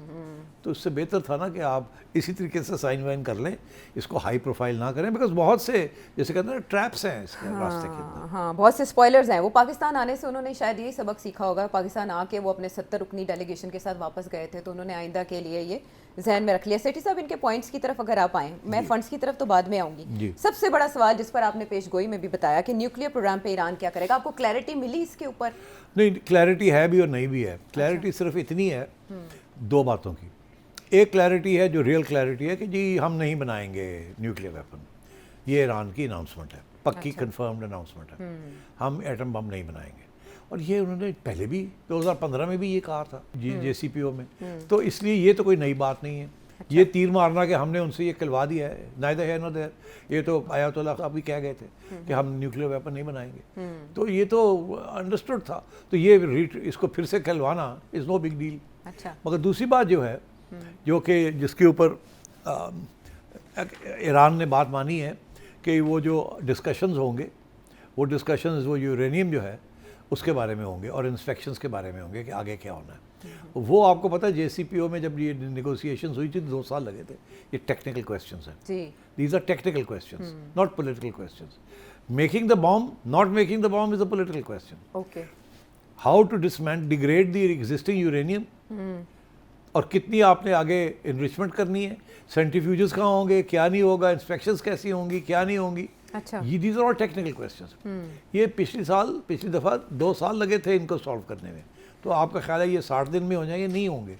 तो इससे बेहतर था ना कि आप इसी तरीके से साइन वाइन कर लें, इसको हाई प्रोफाइल ना करें, बिकॉज बहुत से जैसे कहते हैं ना ट्रैप्स हैं इसके रास्ते के अंदर। हाँ, बहुत से स्पॉयलर्स हैं। वो पाकिस्तान आने से उन्होंने शायद यही सबक सीखा होगा। पाकिस्तान आके वो अपने 70 रुकनी डेलीगेशन के साथ वापस गए थे, तो उन्होंने आइंदा के लिए ये जहन में रख लिया। सेठी साहब, इनके पॉइंट्स की तरफ अगर आप आएँ, मैं फंड्स की तरफ तो बाद में आऊँगी। सबसे बड़ा सवाल जिस पर आपने पेशगोई में भी बताया कि न्यूक्लियर प्रोग्राम पे ईरान क्या करेगा, आपको क्लैरिटी मिली इसके ऊपर? नहीं, क्लैरिटी है भी और नहीं भी है। क्लैरिटी सिर्फ इतनी है दो बातों की। एक क्लैरिटी है जो रियल क्लैरिटी है कि जी हम नहीं बनाएंगे न्यूक्लियर वेपन, ये ईरान की अनाउंसमेंट है, पक्की कंफर्म्ड अनाउंसमेंट है, हम एटम बम नहीं बनाएंगे। और ये उन्होंने पहले भी 2015 में भी ये कहा था JCPO में, तो इसलिए ये तो कोई नई बात नहीं है। ये तीर मारना कि हमने उनसे ये कहलवा दिया है, नाइदर है नो देयर, ये तो आयतुल्लाह साहब भी कह गए थे कि हम न्यूक्लियर वेपन नहीं बनाएंगे, तो ये तो अंडरस्टूड था। तो ये इसको फिर से कहलवाना इज़ नो बिग डील। अच्छा। मगर दूसरी बात जो है, जो कि जिसके ऊपर ईरान ने बात मानी है कि वो जो डिस्कशंस होंगे, वो डिस्कशंस वो यूरेनियम जो है उसके बारे में होंगे और इंस्पेक्शंस के बारे में होंगे कि आगे क्या होना है। वो आपको पता है JCPO में जब ये नेगोशिएशंस हुई थी 2 साल लगे थे। ये टेक्निकल क्वेश्चंस हैं, these are technical questions, not political questions. Making the bomb, not making the bomb is a political question. Okay. How to degrade the existing uranium, और कितनी आपने आगे इनरिचमेंट करनी है, सेंट्रीफ्यूजेस कहाँ होंगे, क्या नहीं होगा, इंस्पेक्शंस कैसी होंगी, क्या नहीं होंगी। अच्छा। ये these are all technical questions. ये पिछली दफ़ा 2 साल लगे थे इनको सॉल्व करने में। तो आपका ख्याल है ये 60 दिन में हो जाएंगे? नहीं होंगे।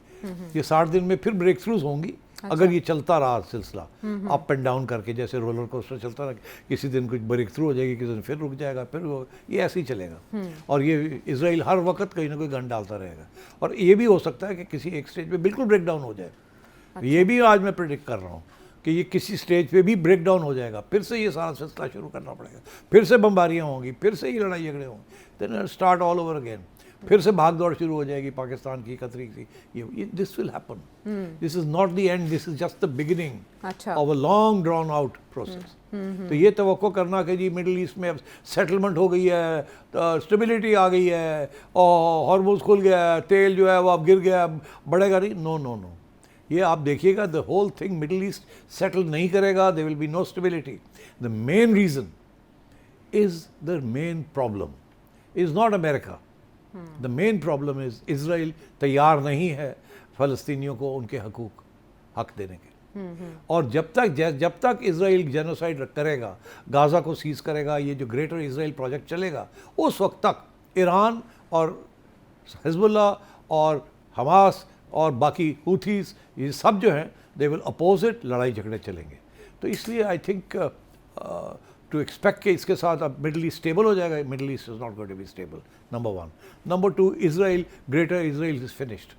ये 60 दिन में फिर ब्रेक थ्रूज होंगी। अच्छा। अगर ये चलता रहा सिलसिला अप एंड डाउन करके, जैसे रोलर कोस्टर चलता रहा, किसी दिन कुछ ब्रेक थ्रू हो जाएगी, किसी दिन फिर रुक जाएगा, फिर ये ऐसे ही चलेगा। और ये इजराइल हर वक्त कहीं ना कोई गन डालता रहेगा। और ये भी हो सकता है कि किसी एक स्टेज पे बिल्कुल ब्रेक डाउन हो जाए। अच्छा। ये भी आज मैं प्रेडिक्ट कर रहा हूँ कि ये किसी स्टेज पे भी ब्रेक डाउन हो जाएगा, फिर से ये सारा सिलसिला शुरू करना पड़ेगा, फिर से बम्बारियाँ होंगी, फिर से ये लड़ाई झगड़े होंगे, then start all over again, फिर से भाग दौड़ शुरू हो जाएगी पाकिस्तान की, कतरी की। ये this will happen. This is not the end, this is just the beginning of a long drawn out process. तो ये तवक्को करना कि जी मिडिल ईस्ट में अब सेटलमेंट हो गई है, स्टेबिलिटी आ गई है और हॉर्मुज़ खुल गया है, तेल जो है वो अब गिर गया, बढ़ेगा नहीं, नो नो नो। ये आप देखिएगा, the whole thing middle east settle नहीं करेगा, there will be no stability. The main reason is the main problem is not America. The main problem is Israel तैयार नहीं है फ़लस्तीनियों को उनके हक देने के। और जब तक इजराइल जेनोसाइड करेगा, गाज़ा को सीज करेगा, ये जो ग्रेटर इजराइल प्रोजेक्ट चलेगा, उस वक्त तक ईरान और हिजबुल्लाह और हमास और बाकी हूथीस ये सब जो हैं दे विल अपोज इट, लड़ाई झगड़े चलेंगे। तो इसलिए आई थिंक टू एक्सपेक्ट कि इसके साथ अब मिडल ईस्ट स्टेबल हो जाएगा। Middle east is not going to be stable, number 1। Number 2, Israel, greater Israel is finished.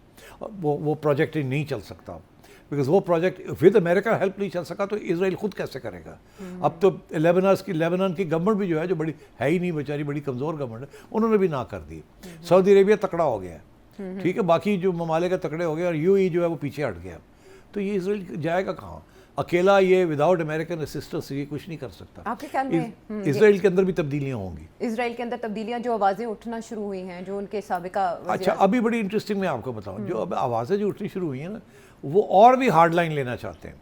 वो प्रोजेक्ट नहीं चल सकता बिकॉज वो प्रोजेक्ट विद अमेरिका हेल्प नहीं चल सका, तो इजराइल खुद कैसे करेगा? अब तो लेबनान की गवर्नमेंट भी जो है, जो बड़ी है ही नहीं बेचारी, बड़ी कमज़ोर गवर्नमेंट है, उन्होंने भी ना कर दी। सऊदी अरेबिया तकड़ा हो गया है, ठीक है, बाकी जो ममालिक तकड़े हो गए, और UAE जो है वो पीछे हट गया। तो ये इजराइल जाएगा कहाँ? अकेला ये विदाउट अमेरिकन असिस्टेंस ये कुछ नहीं कर सकता। आपके ख्याल में इजराइल के अंदर भी तब्दीलियाँ होंगी? इजराइल के अंदर तब्दीलियाँ, जो आवाज़ें उठना शुरू हुई हैं, जो उनके साबिका अच्छा, अभी बड़ी इंटरेस्टिंग मैं आपको बताऊँ, जो अब आवाज़ें जो उठनी शुरू हुई हैं ना, वो और भी हार्ड लाइन लेना चाहते हैं।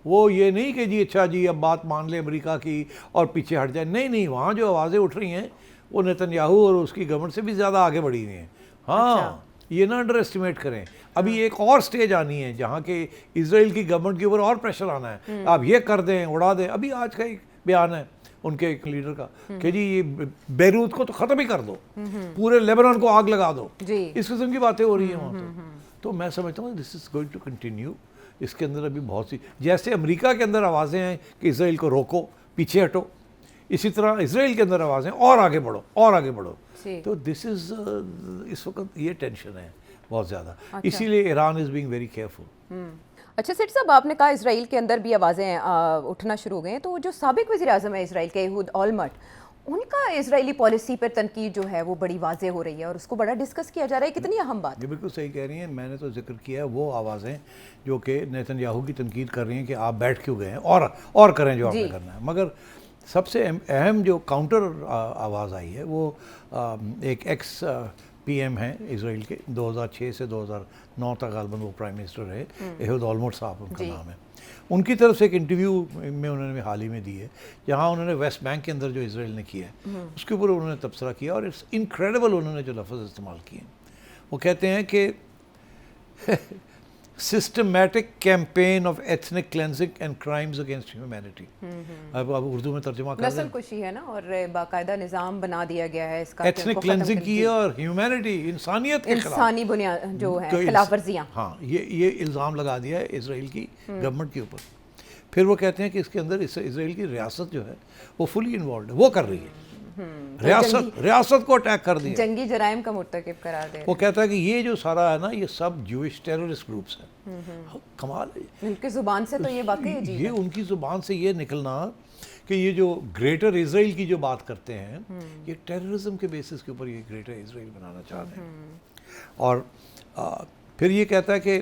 वो ये नहीं कि जी अच्छा जी अब बात मान ले अमेरिका की और पीछे हट जाए, नहीं, वहाँ जो आवाज़ें उठ रही हैं वो नेतन्याहू और उसकी गवर्नमेंट से भी ज़्यादा आगे बढ़ी हुई हैं। हाँ, ये ना अंडर एस्टिमेट करें। अभी एक और स्टेज आनी है जहाँ के इजराइल की गवर्नमेंट के ऊपर और प्रेशर आना है, आप ये कर दें, उड़ा दें। अभी आज का एक बयान है उनके एक लीडर का कि जी ये बेरूत को तो ख़त्म ही कर दो, पूरे लेबनान को आग लगा दो, इस किस्म की बातें हो रही हैं वहाँ। तो मैं समझता हूँ this is going to continue. इसके अंदर अभी बहुत सी, जैसे अमेरिका के अंदर आवाज़ें हैं कि इजराइल को रोको, पीछे हटो, इसी तरह इजराइल के अंदर आवाज़ें और आगे बढ़ो, और आगे बढ़ो। तो दिस इज़ इस वक्त ये टेंशन है बहुत ज़्यादा। इसीलिए Iran is being very careful. अच्छा सेठ साहब, आपने कहा इसराइल के अंदर भी आवाज़ें उठना शुरू हो गई हैं, तो जो साबिक वज़ीर आज़म है इसराइल के एहूद ओलमर्ट, उनका इजरायली पॉलिसी पर तनकीद जो है वो बड़ी वाज़ेह हो रही है और उसको बड़ा डिस्कस किया जा रहा है। कितनी अहम बात है। ये बिल्कुल सही कह रही हैं। मैंने तो जिक्र किया है वो आवाज़ें जो कि नेतन्याहू की तनकीद कर रही हैं कि आप बैठ क्यों गए हैं और करें जो आपने करना है। मगर सबसे अहम जो काउंटर आवाज़ आई है वो एक एक्स पीएम हैं इसराइल के, 2006 से 2009 तक गालबन वो प्राइम मिनिस्टर रहे, एहूद ओलमर्ट साहब उनका नाम है। उनकी तरफ से एक इंटरव्यू में उन्होंने हाल ही में दी है, जहाँ उन्होंने वेस्ट बैंक के अंदर जो इसराइल ने किया है उसके ऊपर उन्होंने तबसरा किया और इट्स इनक्रेडिबल उन्होंने जो लफ्ज़ इस्तेमाल किए। वो कहते हैं कि systematic campaign of ethnic cleansing and crimes against humanity. अब उर्दू में तर्जुमा कर नस्ल कुशी है ना, और बाकायदा निज़ाम बना दिया गया है इसका, एथनिक क्लेंजिंग की है और ह्यूमैनिटी, इंसानियत के खिलाफ, इंसानी बुनियाद जो है खिलाफ वर्जियाँ। हाँ, ये इल्ज़ाम लगा दिया है इसराइल की गवर्नमेंट के ऊपर। फिर वो कहते हैं कि इसके अंदर इसराइल की रियासत जो है वो फुली इन्वॉल्व है, वो कर रही है, रियासत को अटैक कर दिया, जंगी जराइम का मुर्तकिब करार दे। वो कहता है कि ये जो सारा है ना ये सब जूइश टेररिस्ट ग्रुप्स हैं। कमाल है, उनकी जुबान से तो ये वाकई अजीब ये है। उनकी जुबान से ये निकलना कि ये जो ग्रेटर इसराइल की जो बात करते हैं ये टेररिज्म के बेसिस के ऊपर ये ग्रेटर इसराइल बनाना चाह रहे हैं। और फिर ये कहता है कि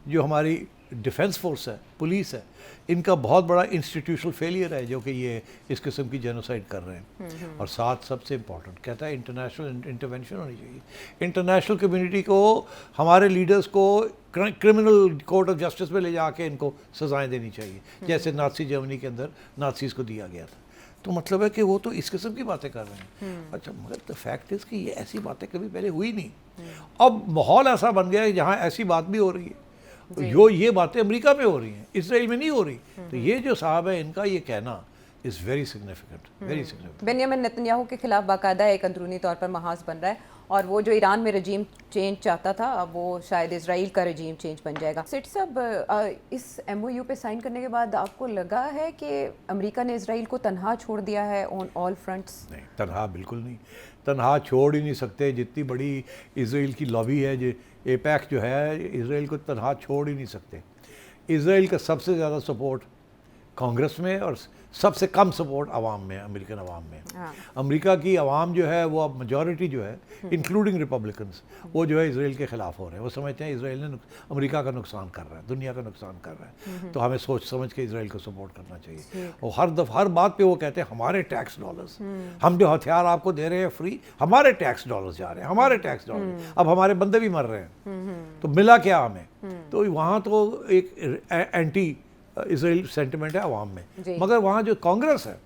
जो हमारी डिफेंस फोर्स है, पुलिस है, इनका बहुत बड़ा इंस्टीट्यूशनल फेलियर है जो कि ये इस किस्म की जेनोसाइड कर रहे हैं। और साथ सबसे इम्पॉर्टेंट कहता है इंटरनेशनल इंटरवेंशन होनी चाहिए। इंटरनेशनल कम्युनिटी को, हमारे लीडर्स को क्रिमिनल कोर्ट ऑफ जस्टिस में ले जाके इनको सजाएं देनी चाहिए, जैसे नाज़ी जर्मनी के अंदर नाज़ीज़ को दिया गया था। तो मतलब है कि वो तो इस किस्म की बातें कर रहे हैं। अच्छा, मगर द फैक्ट इज़ कि ये ऐसी बातें कभी पहले हुई नहीं। अब माहौल ऐसा बन गया है जहाँ ऐसी बात भी हो रही है, जो ये बातें अमेरिका में हो रही हैं, इसराइल में नहीं हो रही। तो ये जो साहब है इनका ये कहना is very significant, very significant. Benjamin Netanyahu के खिलाफ बाकायदा एक अंदरूनी तौर पर महाज बन रहा है, और वो जो ईरान में रजीम चेंज चाहता था अब वो शायद इसराइल का रजीम चेंज बन जाएगा। सेठ साहब, इस MOU पे साइन करने के बाद आपको लगा है कि अमेरिका ने इसराइल को तनहा छोड़ दिया है ऑन ऑल फ्रंट्स? नहीं, तनहा बिल्कुल नहीं, तनहा छोड़ ही नहीं सकते। जितनी बड़ी इसराइल की लॉबी है, जो APEC जो है, इसराइल को तनहा छोड़ ही नहीं सकते। इसराइल का सबसे ज़्यादा सपोर्ट कांग्रेस में और सबसे कम सपोर्ट आवाम में, अमेरिकन आवाम में। अमेरिका की आवाम जो है वो अब मेजॉरिटी जो है इंक्लूडिंग रिपब्लिकन्स, वो जो है इसराइल के ख़िलाफ़ हो रहे हैं। वो समझते हैं इसराइल ने अमेरिका का नुकसान कर रहा है, दुनिया का नुकसान कर रहा है, तो हमें सोच समझ के इसराइल को सपोर्ट करना चाहिए। और हर बात पे वो कहते हैं हमारे टैक्स डॉलर्स, हम जो हथियार आपको दे रहे हैं फ्री, हमारे टैक्स डॉलर्स जा रहे हैं, हमारे टैक्स डॉलर, अब हमारे बंदे भी मर रहे हैं, तो मिला क्या हमें? तो वहाँ तो एक एंटी इसराइल सेंटिमेंट है अवाम में। मगर वहाँ जो कांग्रेस है,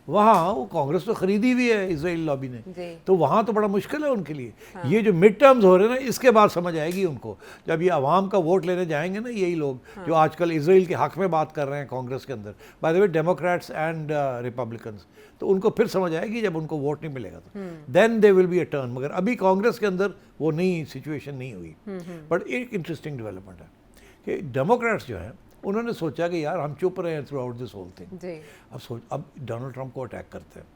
वहाँ वो कांग्रेस तो खरीदी हुई है इसराइल लॉबी ने, तो वहाँ तो बड़ा मुश्किल है उनके लिए। ये जो मिड टर्म्स हो रहे हैं ना, इसके बाद समझ आएगी उनको, जब ये अवाम का वोट लेने जाएंगे ना, यही लोग जो आजकल इसराइल के हक में बात कर रहे हैं कांग्रेस के अंदर, by the way Democrats and Republicans, तो उनको फिर समझ आएगी जब उनको वोट नहीं मिलेगा तो then they will be a turn. मगर अभी कांग्रेस के अंदर वो नई सिचुएशन नहीं हुई। बट एक इंटरेस्टिंग डेवलपमेंट है कि डेमोक्रेट्स जो है उन्होंने सोचा कि यार हम चुप रहे हैं throughout this whole thing, अब डोनाल्ड ट्रंप को अटैक करते हैं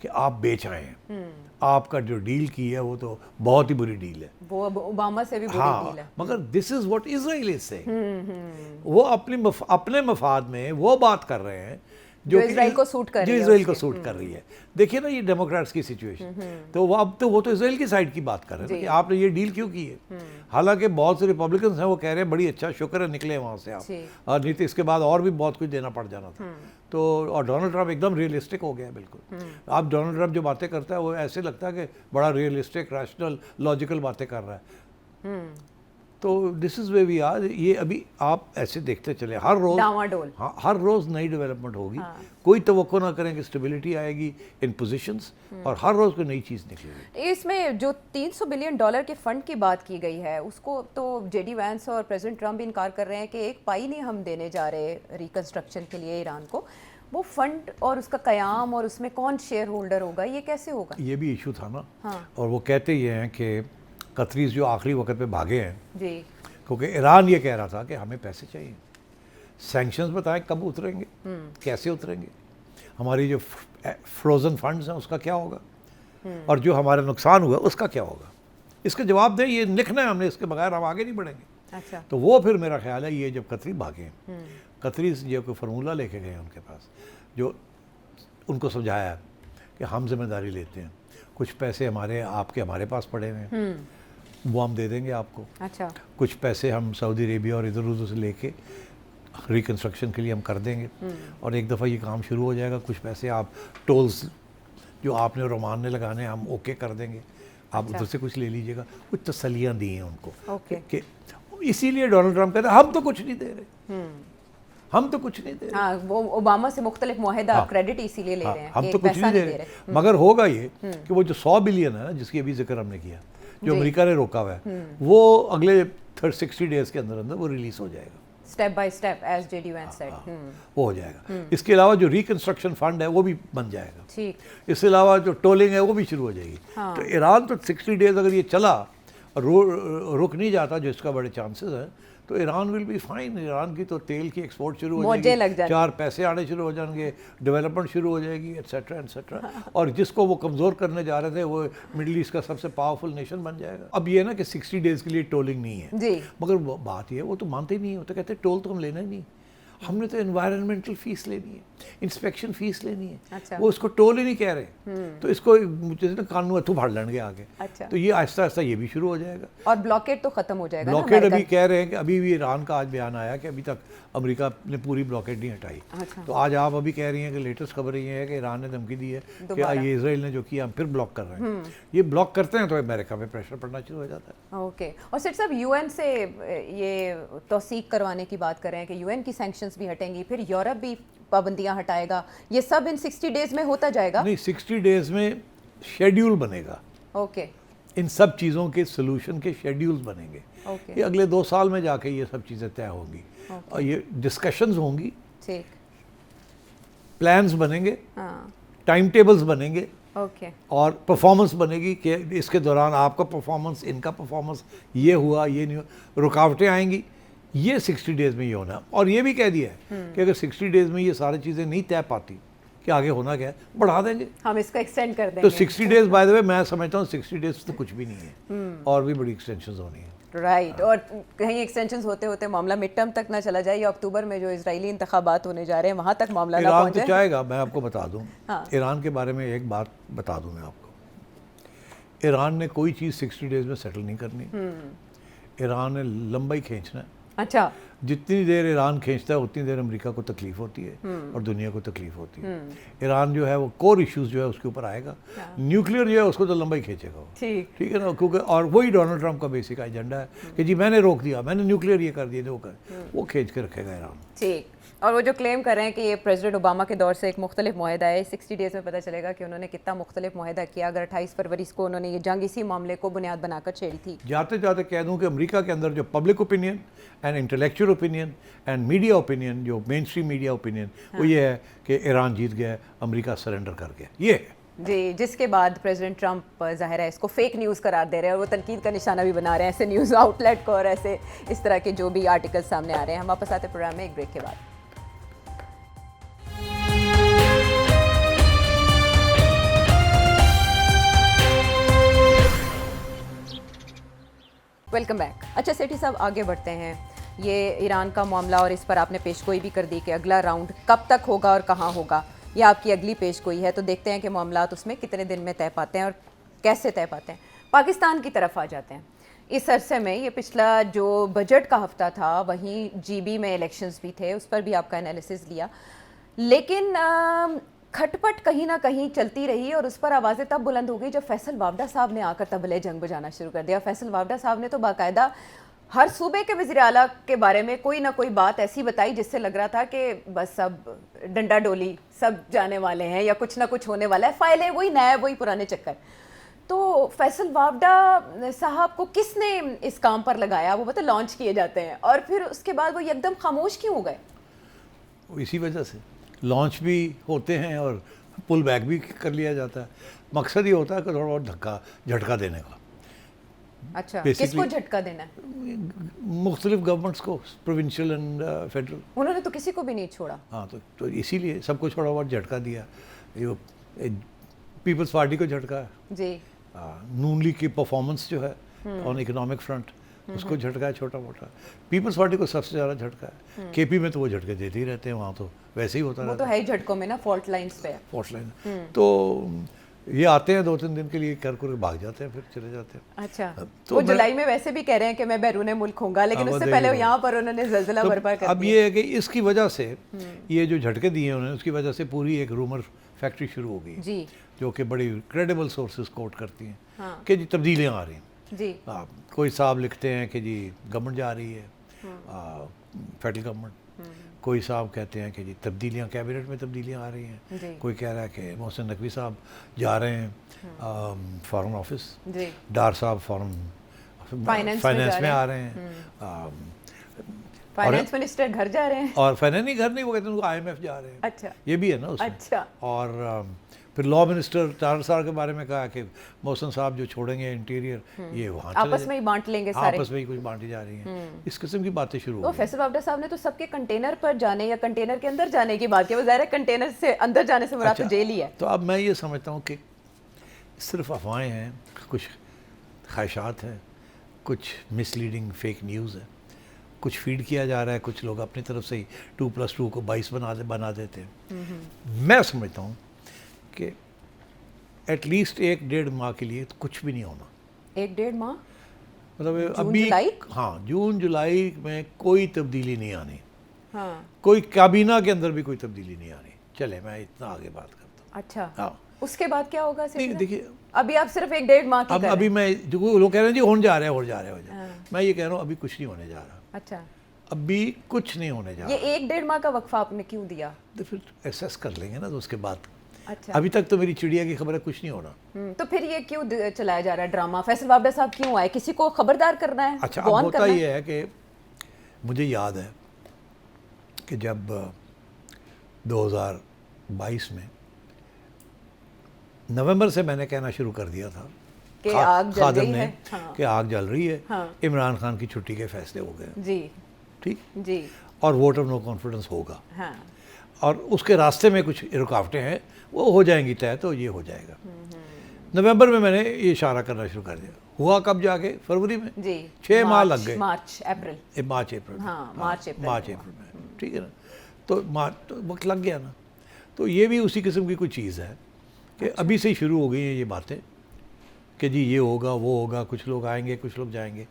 कि आप बेच आए हैं, आपका जो डील की है वो तो बहुत ही बुरी डील है, वो अब ओबामा से भी बुरी डील है। मगर this is what Israel is saying. वो अपने मफाद में वो बात कर रहे हैं जो इसराइल को सूट कर रही है, जो इसराइल को सूट कर रही है। देखिए ना ये डेमोक्रेट्स की सिचुएशन, तो वो अब तो वो तो इसराइल की साइड की बात कर रहे हैं कि आपने ये डील क्यों की है। हालांकि बहुत से रिपब्लिकन्स हैं वो कह रहे हैं बड़ी अच्छा, शुक्र है निकले वहाँ से आप, और नहीं तो इसके बाद और भी बहुत कुछ देना पड़ जाना था। तो और डोनाल्ड ट्रंप एकदम रियलिस्टिक हो गया बिल्कुल। आप डोनाल्ड ट्रंप जो बातें करता है वो ऐसे लगता है कि बड़ा रियलिस्टिक, रैशनल, लॉजिकल बातें कर रहा है। तो this is way we are. ये अभी आप ऐसे देखते चले हर रोज़ डामाडोल। हाँ, हर रोज़ नई डेवलपमेंट होगी। कोई तवक्को ना करें कि स्टेबिलिटी आएगी इन पोजीशंस, और हर रोज़ कोई नई चीज़ निकलेगी। इसमें जो $300 बिलियन के फंड की बात की गई है, उसको तो जेडी वैंस और प्रेसिडेंट ट्रम्प भी इनकार कर रहे हैं कि एक पाई नहीं हम देने जा रहे रिकंस्ट्रक्शन के लिए ईरान को। वो फंड और उसका कयाम और उसमें कौन शेयर होल्डर होगा, ये कैसे होगा? ये भी इशू था ना। हाँ। और वो कहते ये हैं कि कतरीज जो आखिरी वक्त पे भागे हैं, जी। क्योंकि ईरान ये कह रहा था कि हमें पैसे चाहिए। सैंक्शंस बताएं कब उतरेंगे, कैसे उतरेंगे, हमारी जो फ्रोज़न फंड्स हैं उसका क्या होगा, और जो हमारा नुकसान हुआ उसका क्या होगा। इसके जवाब दें, ये लिखना है हमने, इसके बगैर हम आगे नहीं बढ़ेंगे। अच्छा। तो वो फिर मेरा ख्याल है ये जब कतरी भागे, कतरी जो कोई फार्मूला लेके गए उनके पास, जो उनको समझाया कि हम जिम्मेदारी लेते हैं, कुछ पैसे हमारे आपके हमारे पास पड़े हुए हैं, वो हम दे देंगे आपको। अच्छा। कुछ पैसे हम सऊदी अरेबिया और इधर उधर से लेके रिकंस्ट्रक्शन के लिए हम कर देंगे, और एक दफ़ा ये काम शुरू हो जाएगा, कुछ पैसे आप टोल्स जो आपने और ओमान ने लगाने हैं हम ओके कर देंगे, आप उधर से कुछ ले लीजिएगा। कुछ तसल्लियाँ दी हैं उनको। ओके। कि इसीलिए डोनाल्ड ट्रंप कहते हैं हम तो कुछ नहीं दे रहे, हम तो कुछ नहीं दे रहे। हाँ, वो ओबामा से मुख्तलिफ मुआहदा हाँ। क्रेडिट इसीलिए ले रहे हैं हम कि तो कुछ पैसा नहीं दे रहे। मगर होगा ये कि वो जो 100 बिलियन है ना, जिसकी अभी जिक्र हमने किया, जो जी। अमेरिका ने रोका हुआ है, वो अगले 60 डेज के अंदर अंदर वो रिलीज हो जाएगा, step by step as JD Vance said. वो हो जाएगा। इसके अलावा जो रिकंस्ट्रक्शन फंड है वो भी बन जाएगा। ठीक। इसके अलावा जो टोलिंग है वो भी शुरू हो जाएगी। तो ईरान तो 60 डेज अगर ये चला और रुक नहीं जाता, जो इसका बड़े चांसेस हैं, तो Iran will be fine. Iran की तो तेल की एक्सपोर्ट शुरू हो मौजें लग जाएगी, जाएंगी। 4 पैसे आने शुरू हो जाएंगे, डेवलपमेंट शुरू हो जाएगी, एट्सेट्रा एट्सेट्रा। और जिसको वो कमज़ोर करने जा रहे थे, वो मिडिल ईस्ट का सबसे पावरफुल नेशन बन जाएगा। अब ये है ना कि 60 डेज़ के लिए टोलिंग नहीं है जी। मगर वो बात ये है, वो तो मानते ही नहीं है। वो तो कहते हैं टोल तो हम लेना ही नहीं, हमने तो एनवायरनमेंटल फीस लेनी है, इंस्पेक्शन फीस लेनी है। अच्छा। वो इसको टोल ही नहीं कह रहे, तो इसको जैसे ना कानून अथू फाड़ लेंगे आगे। अच्छा। तो ये आहिस्ता आहिस्ता ये भी शुरू हो जाएगा। और ब्लॉकेड तो खत्म हो जाएगा ना ब्लॉकेड अभी अमेरिका? कह रहे हैं कि अभी भी ईरान का आज बयान आया कि अभी तक अमेरिका ने पूरी ब्लॉकेड नहीं हटाई। अच्छा। तो आज आप अभी कह रही हैं कि लेटेस्ट खबर ये है कि ईरान ने धमकी दी है कि दोबारा। ये इसराइल ने जो किया हम फिर ब्लॉक कर रहे हैं। ये ब्लॉक करते हैं तो अमेरिका पे प्रेशर पड़ना शुरू हो जाता है। ओके। और सेठ साहब, यूएन से ये तौसीक करवाने की बात कर रहे हैं कि यूएन की सैंक्शंस भी हटेंगी, फिर यूरोप भी पाबंदियां हटाएगा, ये सब इन 60 डेज में होता जाएगा? नहीं, 60 डेज में शेड्यूल बनेगा। ओके। इन सब चीज़ों के सोल्यूशन के शेड्यूल्स बनेंगे। ओके। ये अगले 2 साल में जाके ये सब चीज़ें तय होंगी, और ये डिस्कशंस होंगी, ठीक। प्लान्स बनेंगे, हाँ। टाइम टेबल्स बनेंगे, ओके। और परफॉर्मेंस बनेगी कि इसके दौरान आपका परफॉर्मेंस, इनका परफॉर्मेंस, ये हुआ ये नहीं हुआ, रुकावटें आएंगी। ये 60 डेज़ में ये होना। और ये भी कह दिया है कि अगर 60 डेज़ में ये सारी चीज़ें नहीं तय पाती कि आगे होना क्या है, बढ़ा देंगे। हम इसको एक्सटेंड कर देंगे। तो 60 डेज़ बाय द वे मैं समझता हूँ 60 डेज़ तो कुछ भी नहीं है, और भी बड़ी एक्सटेंशन होनी है। राइट। और कहीं एक्सटेंशंस होते होते मामला मिड टर्म तक ना चला जाए, या अक्टूबर में जो इजरायली इंतखाबात होने जा रहे हैं वहाँ तक मामला ना ईरान पहुँच तो जाए। चाहेगा, मैं आपको बता दूं। हाँ। ईरान के बारे में एक बात बता दूं मैं आपको। ईरान ने कोई चीज़ 60 डेज़ में सेटल नहीं करनी। ईरान ने लंबाई खींचना है। अच्छा। जितनी देर ईरान खींचता है उतनी देर अमेरिका को तकलीफ होती है और दुनिया को तकलीफ होती है। ईरान जो है वो कोर इश्यूज जो है उसके ऊपर आएगा। न्यूक्लियर जो है उसको तो लंबाई खींचेगा वो। ठीक है ना, क्योंकि और वही डोनाल्ड ट्रंप का बेसिक एजेंडा है कि जी मैंने रोक दिया, मैंने न्यूक्लियर ये कर दिया, वो खींच के रखेगा ईरान। ठीक। और वो जो क्लेम कर रहे हैं कि ये प्रेसिडेंट ओबामा के दौर से एक मुख्तलिफ मुआहदा है, 60 डेज़ में पता चलेगा कि उन्होंने कितना मुख्तलिफ मुआहदा किया। अगर 28 फरवरी को उन्होंने ये जंग इसी मामले को बुनियाद बनाकर छेड़ी थी। जाते जाते कह दूं कि अमेरिका के अंदर जो public opinion and intellectual opinion and media opinion, जो मेन स्ट्रीम मीडिया ओपिनियन, वो ये है कि ईरान जीत गया, अमेरिका सरेंडर कर गया, ये है। जी। जिसके बाद प्रेसिडेंट ट्रंप ज़ाहिर है इसको फेक न्यूज़ करार दे रहे हैं, और वो तनकीद का निशाना भी बना रहे हैं ऐसे न्यूज़ आउटलेट को, और ऐसे इस तरह के जो भी आर्टिकल सामने आ रहे हैं। हम वापस आते प्रोग्राम में एक ब्रेक के बाद। Welcome back. अच्छा सेठी साहब, आगे बढ़ते हैं। ये ईरान का मामला, और इस पर आपने पेशगोई भी कर दी कि अगला राउंड कब तक होगा और कहाँ होगा, ये आपकी अगली पेशगोई है। तो देखते हैं कि मामलात उसमें कितने दिन में तय पाते हैं और कैसे तय पाते हैं। पाकिस्तान की तरफ आ जाते हैं। इस अरसे में ये पिछला जो बजट का हफ्ता था, वहीं GB में इलेक्शंस भी थे, उस पर भी आपका एनालिसिस लिया, लेकिन खटपट कहीं ना कहीं चलती रही, और उस पर आवाज़ें तब बुलंद हो गई जब फैसल वावडा साहब ने आकर तबले जंग बजाना शुरू कर दिया। फैसल वावडा साहब ने तो बाकायदा हर सूबे के वज़ीर आला के बारे में कोई ना कोई बात ऐसी बताई जिससे लग रहा था कि बस सब डंडा डोली सब जाने वाले हैं या कुछ ना कुछ होने वाला है, फाइलें वही नया वही पुराने चक्कर। तो फैसल वावडा साहब को किसने इस काम पर लगाया? वो पता लॉन्च किए जाते हैं और फिर उसके बाद वो एकदम खामोश क्यों हो गए? इसी वजह से लॉन्च भी होते हैं और पुल बैक भी कर लिया जाता है। मकसद ये होता है कि थोड़ा और झटका देने का। अच्छा, Basically- किसको झटका देना है? मुख्तलिफ गवर्नमेंट्स को, प्रोविंशियल एंड फेडरल। उन्होंने तो किसी को भी नहीं छोड़ा। हाँ, तो इसीलिए सबको थोड़ा बहुत झटका दिया। ये पीपल्स पार्टी को झटका, जी, नून लीग की परफॉर्मेंस जो है ऑन इकोनॉमिक फ्रंट उसको झटका है छोटा मोटा। पीपल्स पार्टी को सबसे ज़्यादा झटका है। केपी में तो वो झटके देते ही रहते हैं, वहाँ तो वैसे ही होता वो रहता तो है ही झटकों में ना, फॉल्ट लाइंस पे। Fault line. तो ये आते हैं 2-3 दिन के लिए, कर भाग जाते हैं, फिर चले जाते हैं। अच्छा, तो वो मैं- जुलाई में वैसे भी कह रहे हैं कि मैं बैरून मुल्क होऊंगा, लेकिन हाँ, उससे वो पहले देखिए। यहाँ पर उन्होंने ज़लज़ला तो बर्पा कर अब दिया। ये है कि इसकी वजह से ये जो झटके दिए उन्होंने, उसकी वजह से पूरी एक रूमर फैक्ट्री शुरू हो गई, जी, जो कि बड़ी क्रेडिबल सोर्सेज कोट करती हैं हाँ, कि जी तब्दीलियाँ आ रही हैं। जी, कोई साहब लिखते हैं कि जी गवर्नमेंट जा रही है, फेडरल गवर्नमेंट। कोई साहब कहते हैं कि जी तब्दीलियाँ, कैबिनेट में तब्दीलियाँ आ रही हैं। जी, कोई कह रहा है कि मोहसिन नकवी साहब जा रहे हैं फॉरेन ऑफिस, जी, डार साहब फॉरेन फाइनेंस में आ रहे हैं, फाइनेंस मिनिस्टर घर जा रहे हैं। और फाइनेंस नहीं, घर नहीं, वो कहते हैं IMF जा रहे हैं। अच्छा, ये भी है ना उसमें। अच्छा, और फिर लॉ मिनिस्टर टार साहब के बारे में कहा कि मोहसिन साहब जो छोड़ेंगे इंटीरियर, ये वहाँ चले आपस में ही बांट लेंगे जाए। सारे। आपस में ही कुछ बांटी जा रही हैं। इस किस्म की बातें शुरू तो हो गई। फैसल वावडा साहब ने तो सबके कंटेनर पर जाने या कंटेनर के अंदर जाने की बात की। वो ज़ाहिर है कंटेनर से अंदर जाने से मुराद तो जेल ही है। तो अब मैं ये समझता हूँ कि सिर्फ अफवाहें हैं, कुछ ख्वाहिशात हैं, कुछ मिसलीडिंग फेक न्यूज़ है, कुछ फीड किया जा रहा है, कुछ लोग अपनी तरफ से ही 2+2 को 22 बना देते हैं। मैं समझता हूँ कि एटलीस्ट 1-1.5 माह के लिए तो कुछ भी नहीं होना। 1-1.5 माह, मतलब जून, अभी जुलाई? हाँ, जून जुलाई में कोई तब्दीली नहीं आनी, हाँ, कोई काबीना के अंदर भी कोई तब्दीली नहीं आनी। चले, मैं इतना आगे बात करता हूँ। अच्छा, हाँ, उसके बाद क्या होगा? नहीं देखिए, अभी आप सिर्फ 1-1.5 माह की अब कर रहे अभी हैं। मैं जो लोग कह रहे हैं जी होने जा रहे हैं, होने जा रहे हैं, हो जा रहे हाँ। हैं, मैं ये कह रहा हूँ अभी कुछ नहीं होने जा रहा, अच्छा, अभी कुछ नहीं होने जा ये रहा। 1-1.5 माह का वक्फा आपने क्यों दिया? तो फिर एसेस कर लेंगे ना, तो उसके बाद। अच्छा, अभी तक तो मेरी चिड़िया की खबर है, कुछ नहीं होना। तो फिर ये क्यों चलाया जा रहा है ड्रामा? फैसल वावडा साहब क्यों आए? किसी को खबरदार करना है? अच्छा, अब warn होता करना ये है कि मुझे याद है कि जब 2022 में नवंबर से मैंने कहना शुरू कर दिया था कि आग जल खादम रही ने है। हाँ, कि आग जल रही है, हाँ, इमरान खान की छुट्टी के फैसले हो गए, जी, ठीक, जी, और वोट ऑफ नो कॉन्फिडेंस होगा, हाँ, और उसके रास्ते में कुछ रुकावटें हैं, वो हो जाएंगी तय, तो ये हो जाएगा। नवंबर में मैंने ये इशारा करना शुरू कर दिया। हुआ कब जाके? फरवरी में। जी, 6 माह लग गए। मार्च अप्रैल, मार्च अप्रैल में। हाँ, मार्च अप्रैल में, ठीक है ना। तो वक्त लग गया ना। तो ये भी उसी किस्म की कोई चीज़ है कि अभी से ही शुरू हो गई हैं ये बातें कि जी ये होगा वो होगा, कुछ लोग आएंगे कुछ लोग जाएंगे।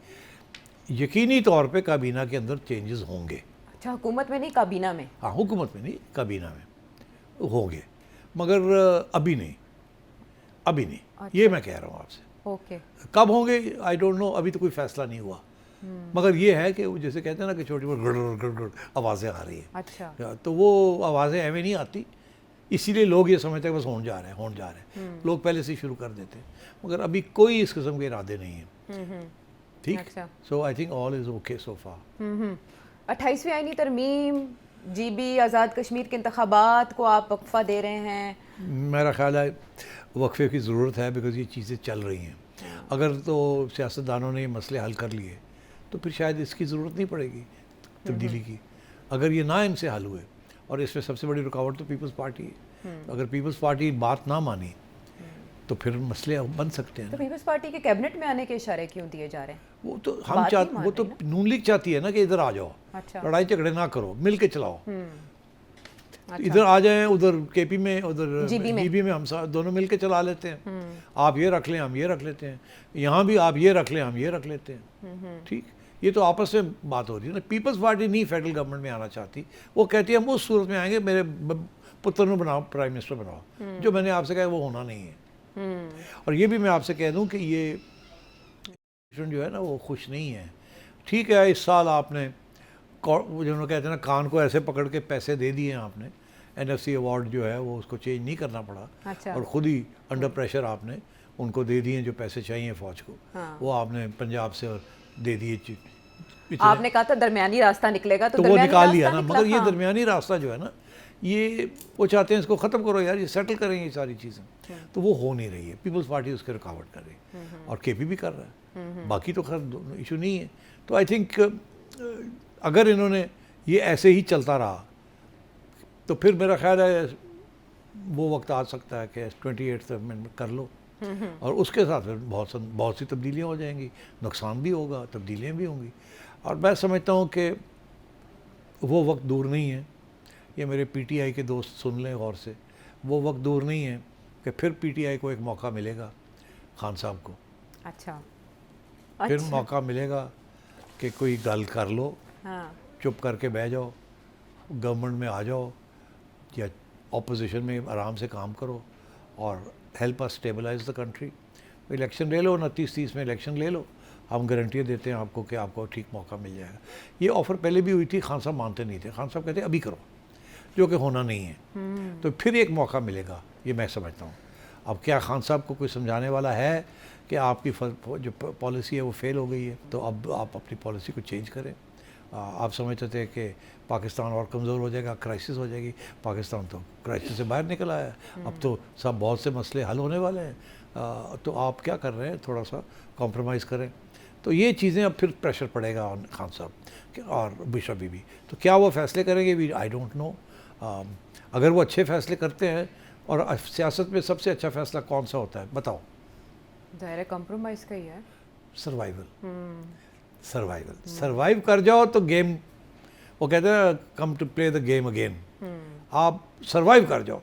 यकीनी तौर पे काबीना के अंदर चेंजेस होंगे। अच्छा, हुकूमत में नहीं, काबीना में? हाँ, हुकूमत में नहीं, काबीना में होंगे, मगर अभी नहीं, अभी नहीं। अच्छा। ये मैं कह रहा हूँ आपसे। ओके, कब होंगे आई डोंट नो, अभी तो कोई फैसला नहीं हुआ। मगर ये है कि वो जैसे कहते हैं ना कि छोटी मोटी गड़ आवाज़ें आ रही हैं। अच्छा, तो वो आवाज़ें ऐਵੇਂ नहीं आती, इसीलिए लोग ये समझते हैं बस होने जा रहे हैं, होने जा रहे हैं। लोग पहले से ही शुरू कर देते हैं, मगर अभी कोई इस किस्म के इरादे नहीं हैं। ठीक, अच्छा। So I think all is okay so far. 28वीं आईनी तरमीम, GB, आज़ाद कश्मीर के इंतखाबात को आप वक्फा दे रहे हैं। मेरा ख्याल है वक्फे की ज़रूरत है, बिकॉज ये चीज़ें चल रही हैं। अगर तो सियासतदानों ने ये मसले हल कर लिए तो फिर शायद इसकी ज़रूरत नहीं पड़ेगी तब्दीली की। अगर ये ना इनसे हल हुए, और इसमें सबसे बड़ी रुकावट तो पीपल्स पार्टी है, अगर पीपल्स पार्टी बात ना मानी तो फिर मसले बन सकते हैं तो ना। पीपल्स पार्टी के कैबिनेट में आने के इशारे क्यों दिए जा रहे हैं? वो तो हम बात ही चाहते, मान वो तो रही नून लीग चाहती है ना कि इधर आ जाओ, अच्छा, लड़ाई झगड़े ना करो, मिल के चलाओ। अच्छा, इधर आ जाएं, उधर केपी में, उधर GB में। जीबी में, हम दोनों मिल के चला लेते हैं। आप ये रख लें, हम ये रख लेते हैं, यहाँ भी आप ये रख लें, हम ये रख लेते हैं। ठीक, ये तो आपस में बात हो रही है ना। पीपल्स पार्टी नहीं फेडरल गवर्नमेंट में आना चाहती, वो कहती है हम उस सूरत में आएंगे मेरे पुत्र को बनाओ प्राइम मिनिस्टर बनाओ। जो मैंने आपसे कहा वो होना नहीं है। और ये भी मैं आपसे कह दूं कि ये जो है ना वो खुश नहीं है। ठीक है इस साल आपने जिन्होंने कहते हैं ना कान को ऐसे पकड़ के पैसे दे दिए हैं आपने, NFC अवार्ड जो है वो उसको चेंज नहीं करना पड़ा। अच्छा। और ख़ुद ही अंडर प्रेशर आपने उनको दे दिए जो पैसे चाहिए फ़ौज को। हाँ। वो आपने पंजाब से और दे दिए। आपने कहा था दरमियानी रास्ता निकलेगा, तो वो दरमियानी निकाल लिया रास्ता ना, निकला, मगर ये हाँ। दरमियानी रास्ता जो है ना, ये वो चाहते हैं इसको ख़त्म करो यार, ये सेटल करेंगे ये सारी चीज़ें, तो वो हो नहीं रही है। पीपल्स पार्टी उसके रुकावट कर रही है और KP भी कर रहा है, बाकी तो खैर इशू नहीं है। तो आई थिंक अगर इन्होंने ये ऐसे ही चलता रहा तो फिर मेरा ख्याल है वो वक्त आ सकता है कि 28th अमेंडमेंट कर लो और उसके साथ फिर बहुत सी तब्दीलियाँ हो जाएंगी, नुकसान भी होगा, तब्दीलियाँ भी होंगी। और मैं समझता हूँ कि वो वक्त दूर नहीं है, ये मेरे PTI के दोस्त सुन लें गौर से, वो वक्त दूर नहीं है कि फिर PTI को एक मौका मिलेगा, खान साहब को अच्छा, फिर अच्छा। मौका मिलेगा कि कोई गल कर लो, हाँ। चुप करके बह जाओ, गवर्नमेंट में आ जाओ या ऑपोजिशन में आराम से काम करो और help us stabilise the country. Election ले लो, 29-30 में इलेक्शन ले लो, हम गारंटियाँ देते हैं आपको कि आपको ठीक मौका मिल जाएगा। ये ऑफ़र पहले भी हुई थी, खान साहब मानते नहीं थे, खान साहब कहते अभी करो, जो कि होना नहीं है। तो फिर एक मौका मिलेगा, ये मैं समझता हूँ। अब क्या खान साहब को कोई समझाने वाला है कि आपकी जो पॉलिसी है वो फेल हो गई है, तो अब आप अपनी पॉलिसी को चेंज करें। आप समझते थे कि पाकिस्तान और कमज़ोर हो जाएगा, क्राइसिस हो जाएगी, पाकिस्तान तो क्राइसिस से बाहर निकल आया है, अब तो सब बहुत से मसले हल होने वाले हैं। तो आप क्या कर रहे हैं, थोड़ा सा कॉम्प्रोमाइज़ करें। तो ये चीज़ें अब फिर प्रेशर पड़ेगा खान साहब और बुशरा बीबी, तो क्या वो फैसले करेंगे भी, आई डोंट नो। अगर वो अच्छे फैसले करते हैं, और सियासत में सबसे अच्छा फैसला कौन सा होता है बताओ? ज़ाहिर है कॉम्प्रोमाइज़ का ही है। सर्वाइवल सर्वाइव कर जाओ तो गेम, वो कहते हैं come to play the game again. आप सर्वाइव कर जाओ।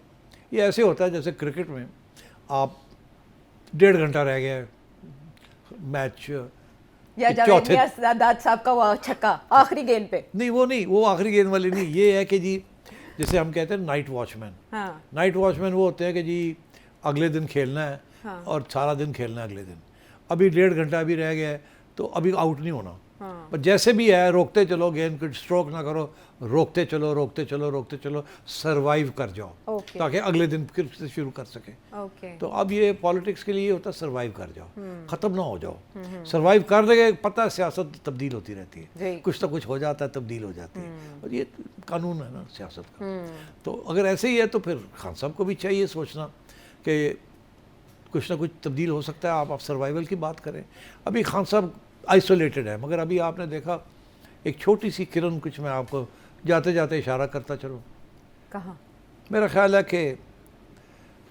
ये ऐसे होता है जैसे क्रिकेट में आप 1.5 घंटा रह गया मैच, या जावेद सादात साहब का वो छक्का आखिरी गेंद पे, नहीं वो आखिरी गेंद वाली नहीं, ये है कि जी जैसे हम कहते हैं नाइट वॉचमैन। हाँ। नाइट वॉचमैन वो होते हैं कि जी अगले दिन खेलना है, हाँ। और सारा दिन खेलना है अगले दिन, अभी 1.5 घंटा भी रह गया है तो अभी आउट नहीं होना। हाँ। पर जैसे भी है रोकते चलो, गेंद को स्ट्रोक ना करो, रोकते चलो, सर्वाइव कर जाओ, ओके। ताकि अगले दिन फिर से शुरू कर सके। ओके। तो अब ये पॉलिटिक्स के लिए होता है सर्वाइव कर जाओ, ख़त्म ना हो जाओ। सर्वाइव कर देंगे, पता है सियासत तब्दील होती रहती है, कुछ ना कुछ हो जाता है, तब्दील हो जाती है, और ये कानून है ना सियासत का। तो अगर ऐसे ही है तो फिर खान साहब को भी चाहिए सोचना कि कुछ ना कुछ तब्दील हो सकता है। आप सर्वाइवल की बात करें, अभी खान साहब आइसोलेटेड है, मगर अभी आपने देखा एक छोटी सी किरण, कुछ मैं आपको जाते जाते इशारा करता चलो, कहाँ? मेरा ख्याल है कि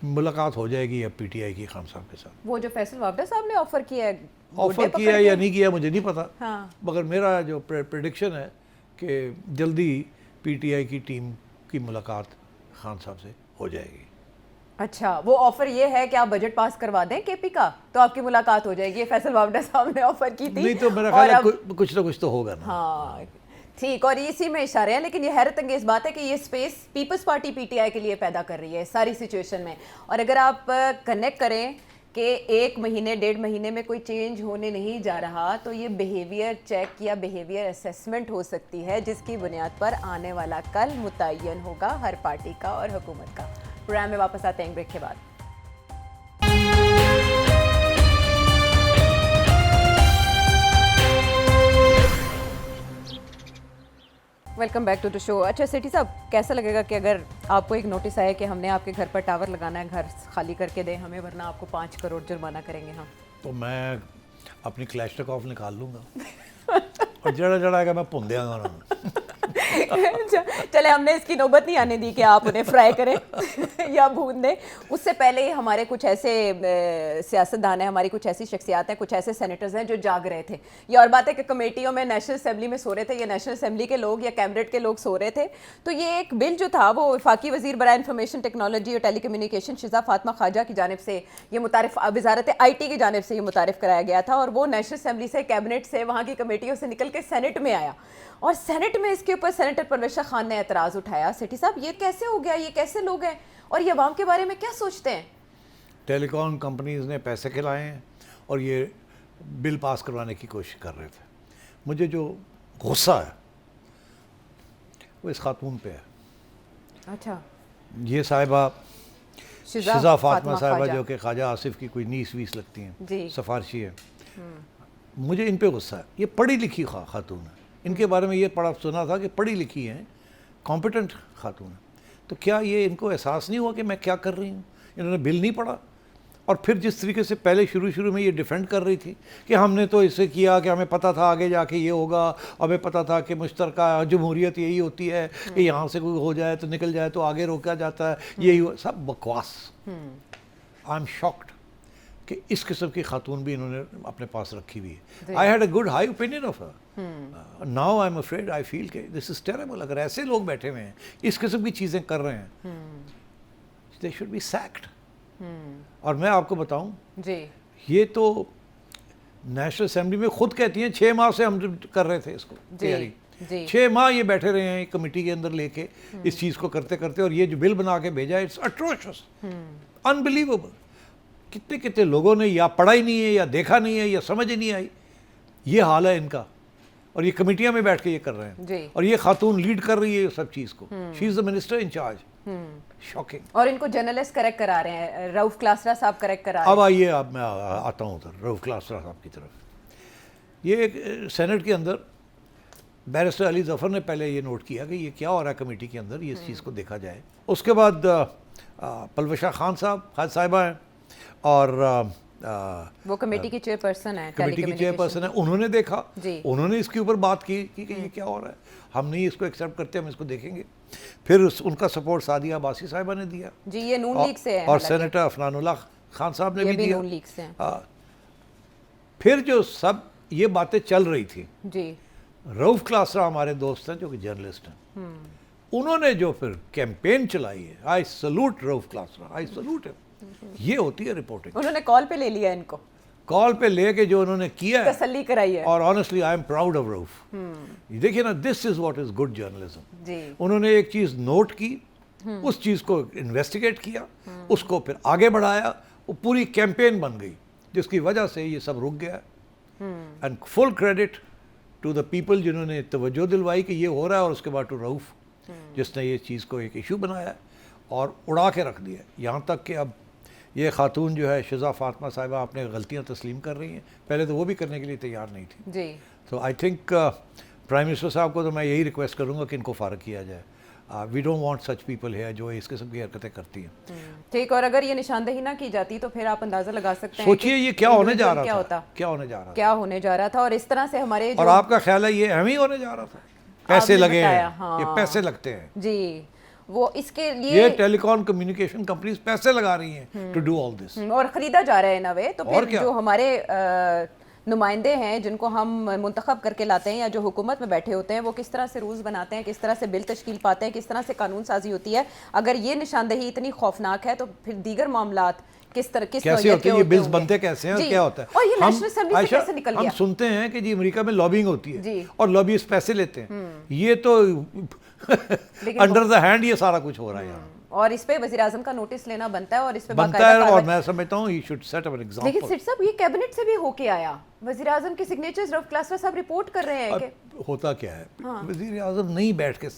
मुलाकात हो जाएगी अब PTI की खान साहब के साथ। वो जो फैसल वावडा साहब ने ऑफर किया है, ऑफर किया या नहीं किया मुझे नहीं पता, हाँ। मगर मेरा जो प्रेडिक्शन है कि जल्दी PTI की टीम की मुलाकात खान साहब से हो जाएगी। अच्छा, वो ऑफर ये है कि आप बजट पास करवा दें KP का तो आपकी मुलाकात हो जाएगी। फैसल वावडा साहब ने ऑफर की थी, नहीं तो मेरा ख्याल है कुछ ना कुछ तो होगा ना। हाँ ठीक, और इसी में इशारे हैं, लेकिन ये हैरत अंगेज बात है कि ये स्पेस पीपल्स पार्टी PTI के लिए पैदा कर रही है सारी सिचुएशन में। और अगर आप कनेक्ट करें कि 1 महीने 1.5 महीने में कोई चेंज होने नहीं जा रहा, तो ये बिहेवियर चेक या बिहेवियर असेसमेंट हो सकती है, जिसकी बुनियाद पर आने वाला कल मुतय्यन होगा हर पार्टी का और हुकूमत का। प्रोग्राम में वापस आते हैं ब्रेक के बाद। Welcome back to the show. अच्छा सेठी साहब, कैसा लगेगा कि अगर आपको एक नोटिस आए कि हमने आपके घर पर टावर लगाना है, घर खाली करके दें हमें, वरना आपको 5 करोड़ जुर्माना करेंगे हम? तो मैं अपनी क्लैशटॉफ निकाल लूँगा और जड़ा जड़ाएगा मैं भुन देंगा उन्होंने। चले, हमने इसकी नौबत नहीं आने दी कि आप उन्हें फ्राई करें या भून दें। उससे पहले ही हमारे कुछ ऐसे सियासतदान हैं, हमारी कुछ ऐसी शख्सियात हैं, कुछ ऐसे सेनेटर्स हैं जो जाग रहे थे। ये और बात है कि कमेटियों में नेशनल असेंबली में सो रहे थे, या नेशनल असेंबली के लोग या कैबिनेट के लोग सो रहे थे। तो ये एक बिल जो था वो वफाकी वज़ीर बराए इंफॉर्मेशन टेक्नोलॉजी और टेलीकम्युनिकेशन शिजा फातिमा ख्वाजा की जानिब से ये मुतारिफ, वजारत IT की जानिब से ये मुतारिफ कराया गया था, और वो नेशनल असेंबली से, कैबिनेट से, वहाँ की कमेटियों से निकल के सेनेट में आया, और सेनेट में इसके ऊपर सेनेटर परवेशा खान ने एतराज़ उठाया। सेठी साहब, ये कैसे हो गया, ये कैसे लोग हैं, और ये अवाम के बारे में क्या सोचते हैं? टेलीकॉम कंपनीज ने पैसे खिलाए हैं और ये बिल पास करवाने की कोशिश कर रहे थे। मुझे जो गुस्सा है वो इस खातून पे है। अच्छा, ये साहिबा शिजा शिजा फातिमा फातिमा साहिबा ख्वाजा। जो कि ख्वाजा आसिफ की कोई नीस वीस लगती जी। हैं, सफारशी है। मुझे इन पे गुस्सा है। ये पढ़ी लिखी खातून है, इनके बारे में ये पढ़ा सुना था कि पढ़ी लिखी हैं, कॉम्पिटेंट खातून है। तो क्या ये इनको एहसास नहीं हुआ कि मैं क्या कर रही हूँ? इन्होंने बिल नहीं पढ़ा। और फिर जिस तरीके से पहले शुरू में ये डिफेंड कर रही थी कि हमने तो इसे किया कि हमें पता था आगे जाके ये होगा, हमें पता था कि मुश्तरका जमहूरियत यही होती है कि यहाँ से कोई हो जाए तो निकल जाए तो आगे रोका जाता है, यही सब बकवास। आई एम शॉक्ड कि इस किस्म की खातून भी इन्होंने अपने पास रखी हुई है। I had a good high opinion of her, now I am afraid, I feel कि दिस इज टेरेबल। अगर ऐसे लोग बैठे हुए हैं, इस किस्म की चीज़ें कर रहे हैं, दे शुड बी सैक्ड। और मैं आपको बताऊं, जी, ये तो नेशनल असेंबली में खुद कहती हैं 6 माह से हम कर रहे थे इसको तैयारी। जी। 6 माह ये बैठे रहे हैं कमेटी के अंदर लेके इस चीज़ को करते करते, और ये जो बिल बना के भेजा है, इट्स अट्रोशियस, अनबिलीवेबल। कितने कितने लोगों ने या पढ़ा ही नहीं है, या देखा नहीं है, या समझ ही नहीं आई। ये हाल है इनका, और ये कमेटियां में बैठ के ये कर रहे हैं। जी। और ये खातून लीड कर रही है सब चीज़ को। She is the minister in charge. Shocking. और इनको जर्नलिस्ट करेक्ट करा रहे हैं, रऊफ क्लासरा साहब करेक्ट करा रहे अब आइए, अब मैं आता हूँ उधर रऊफ क्लासरा साहब की तरफ। ये एक सेनेट के अंदर बैरिस्टर अली जफ़र ने पहले ये नोट किया कि ये क्या हो रहा है कमेटी के अंदर, ये इस चीज़ को देखा जाए। उसके बाद पलवशा खान साहिबा हैं, और वो कमेटी की चेयरपर्सन है, कमेटी की चेयरपर्सन है। उन्होंने देखा, जी। उन्होंने इसके ऊपर बात की कि ये क्या हो रहा है, हम नहीं इसको एक्सेप्ट करते, हम इसको देखेंगे। फिर उनका सपोर्ट सादिया अब्बासी साहिबा ने दिया जी, ये नून लीग से है, और सेनेटर अफनानुल्लाह खान साहब ने ये भी भी दिया। नून लीग से हैं। फिर जो सब ये बातें चल रही थी, जी, रऊफ क्लासरा हमारे दोस्त हैं जो कि जर्नलिस्ट हैं, उन्होंने जो फिर कैंपेन चलाई है, आई सलूट रऊफ क्लासरा, आई सलूट हिम। ये होती है रिपोर्टिंग। उन्होंने कॉल पे ले लिया इनको, कॉल पे लेके जो उन्होंने किया है, तसल्ली कराई है। और honestly I am proud of Rauf. देखिए ना, this is what is good journalism. जी, उन्होंने एक चीज़ नोट की, उस चीज़ को इन्वेस्टिगेट किया, उसको फिर आगे बढ़ाया, वो पूरी कैंपेन बन गई, जिसकी वजह से ये सब रुक गया। And full credit to the people जिन्होंने तवज्जो दिलवाई कि ये हो रहा है, और उसके बाद टू रऊफ जिसने ये चीज़ को एक इशू बनाया और उड़ा के रख दिया। यहाँ तक कि अब ये खातून जो है शिजा फातिमा साहिबा अपने गलतियाँ तस्लीम कर रही हैं, पहले तो वो भी करने के लिए तैयार नहीं थी। जी, तो आई थिंक प्राइम मिनिस्टर साहब को तो मैं यही रिक्वेस्ट करूँगा कि इनको फ़ारग किया जाए। We don't want such people है जो इस किस्म की हरकतें करती हैं। ठीक। और अगर ये निशानदेही ना की जाती तो फिर आप अंदाजा लगा सकते हैं सोचिए कि ये क्या होने जा क्या रहा होता, था, क्या होने जा रहा था, क्या होने जा रहा था। और इस तरह से हमारे और आपका ख्याल है ये अहम ही होने जा रहा था? पैसे आपने लगे बताया, हैं, हाँ। ये पैसे लगते हैं। जी, वो इसके ये लिए टेलीकॉम कम्युनिकेशन कंपनीज पैसे लगा रही हैं टू डू ऑल दिस। और ख़रीदा जा रहा है नवे। तो और फिर क्या? जो हमारे नुमाइंदे हैं जिनको हम मुंतखब करके लाते हैं, या जो हुकूमत में बैठे होते हैं, वो किस तरह से रूल्स बनाते हैं, किस तरह से बिल तश्कील पाते हैं, किस तरह से कानून साजी होती है। अगर ये निशानदेही इतनी खौफनाक है तो फिर दीगर मामलात किस कैसे नौयत होते के हैं, ये बिल्स होंगे? बनते कैसे हैं और जी। क्या होता है? और ये हम- नेशनल असेंबली से आयशा, कैसे निकल हम गया? सुनते हैं कि जी अमेरिका में लॉबिंग होती जी। है और लॉबीइस्ट पैसे लेते हैं। ये तो अंडर द हैंड ये सारा कुछ हो रहा है यहाँ। और इस पे वज़ीर आज़म का नोटिस लेना बनता है, और इस पे बनता बाकायदा है, और कार्रवाई। मैं समझता हूँ he should set up an लेकिन एग्जांपल। सिट साहब, ये कैबिनेट से भी होके आया, वज़ीर आज़म के सिग्नेचर्स रऊफ क्लासरा साहब रिपोर्ट कर रहे हैं कि होता क्या है, वज़ीर आज़म नहीं बैठ के,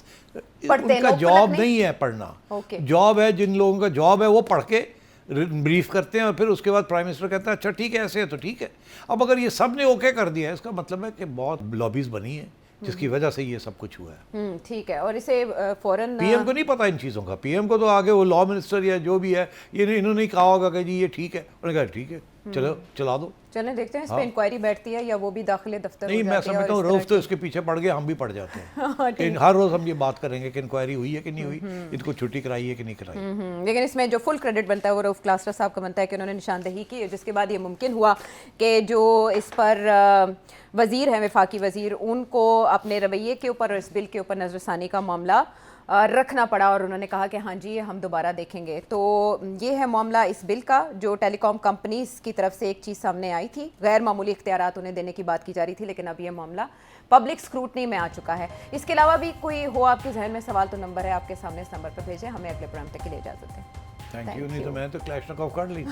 पढ़ते हैं, उनका लोग जॉब पलट नहीं है पढ़ना। ओके। जॉब है, जिन लोगों का जॉब है वो पढ़ के ब्रीफ करते हैं, और फिर उसके बाद प्राइम मिनिस्टर कहता है अच्छा ठीक है, ऐसे है तो ठीक है। अब अगर ये सब ने ओके कर दिया है, इसका मतलब है कि बहुत लॉबीज बनी है जिसकी वजह से ये सब कुछ हुआ है। ठीक है। और इसे फौरन पीएम को नहीं पता इन चीज़ों का। पीएम को तो आगे वो लॉ मिनिस्टर या जो भी है, ये इन्होंने ही कहा होगा कि जी ये ठीक है, उन्होंने कहा ठीक है चलो चला दो। चलें देखते हैं इस पे इंक्वायरी बैठती है या वो भी दाखिले दफ्तर नहीं, हो मैं जाती है और समझता हूँ इस तरह रऊफ तो इसके पीछे पड़ गए, हम भी पड़ जाते हैं हाँ, कि हर रोज़ हम ये बात करेंगे कि इंक्वायरी हुई है कि नहीं हुई, इनको छुट्टी कराई है कि नहीं कराई। लेकिन इसमें जो फुल क्रेडिट बनता है वो रऊफ क्लासरा साहब का बनता है कि उन्होंने निशानदेही की, जिसके बाद ये मुमकिन हुआ कि जो इस पर वज़ीर है, वफाकी वज़ीर, उनको अपने रवैये के ऊपर और इस बिल के ऊपर नज़रसानी का मामला रखना पड़ा, और उन्होंने कहा कि हाँ जी ये हम दोबारा देखेंगे। तो ये है मामला इस बिल का, जो टेलीकॉम कंपनीज की तरफ से एक चीज़ सामने आई थी, गैर मामूली इख्तियारात उन्हें देने की बात की जा रही थी, लेकिन अब ये मामला पब्लिक स्क्रूटनी में आ चुका है। इसके अलावा भी कोई हो आपके जहन में सवाल तो नंबर है आपके सामने, इस नंबर पर भेजें। हमें अगले प्रोग्राम तक के लिए इजाज़त दें। Thank you. नहीं तो मैं तो क्लैशनकॉफ काट ली।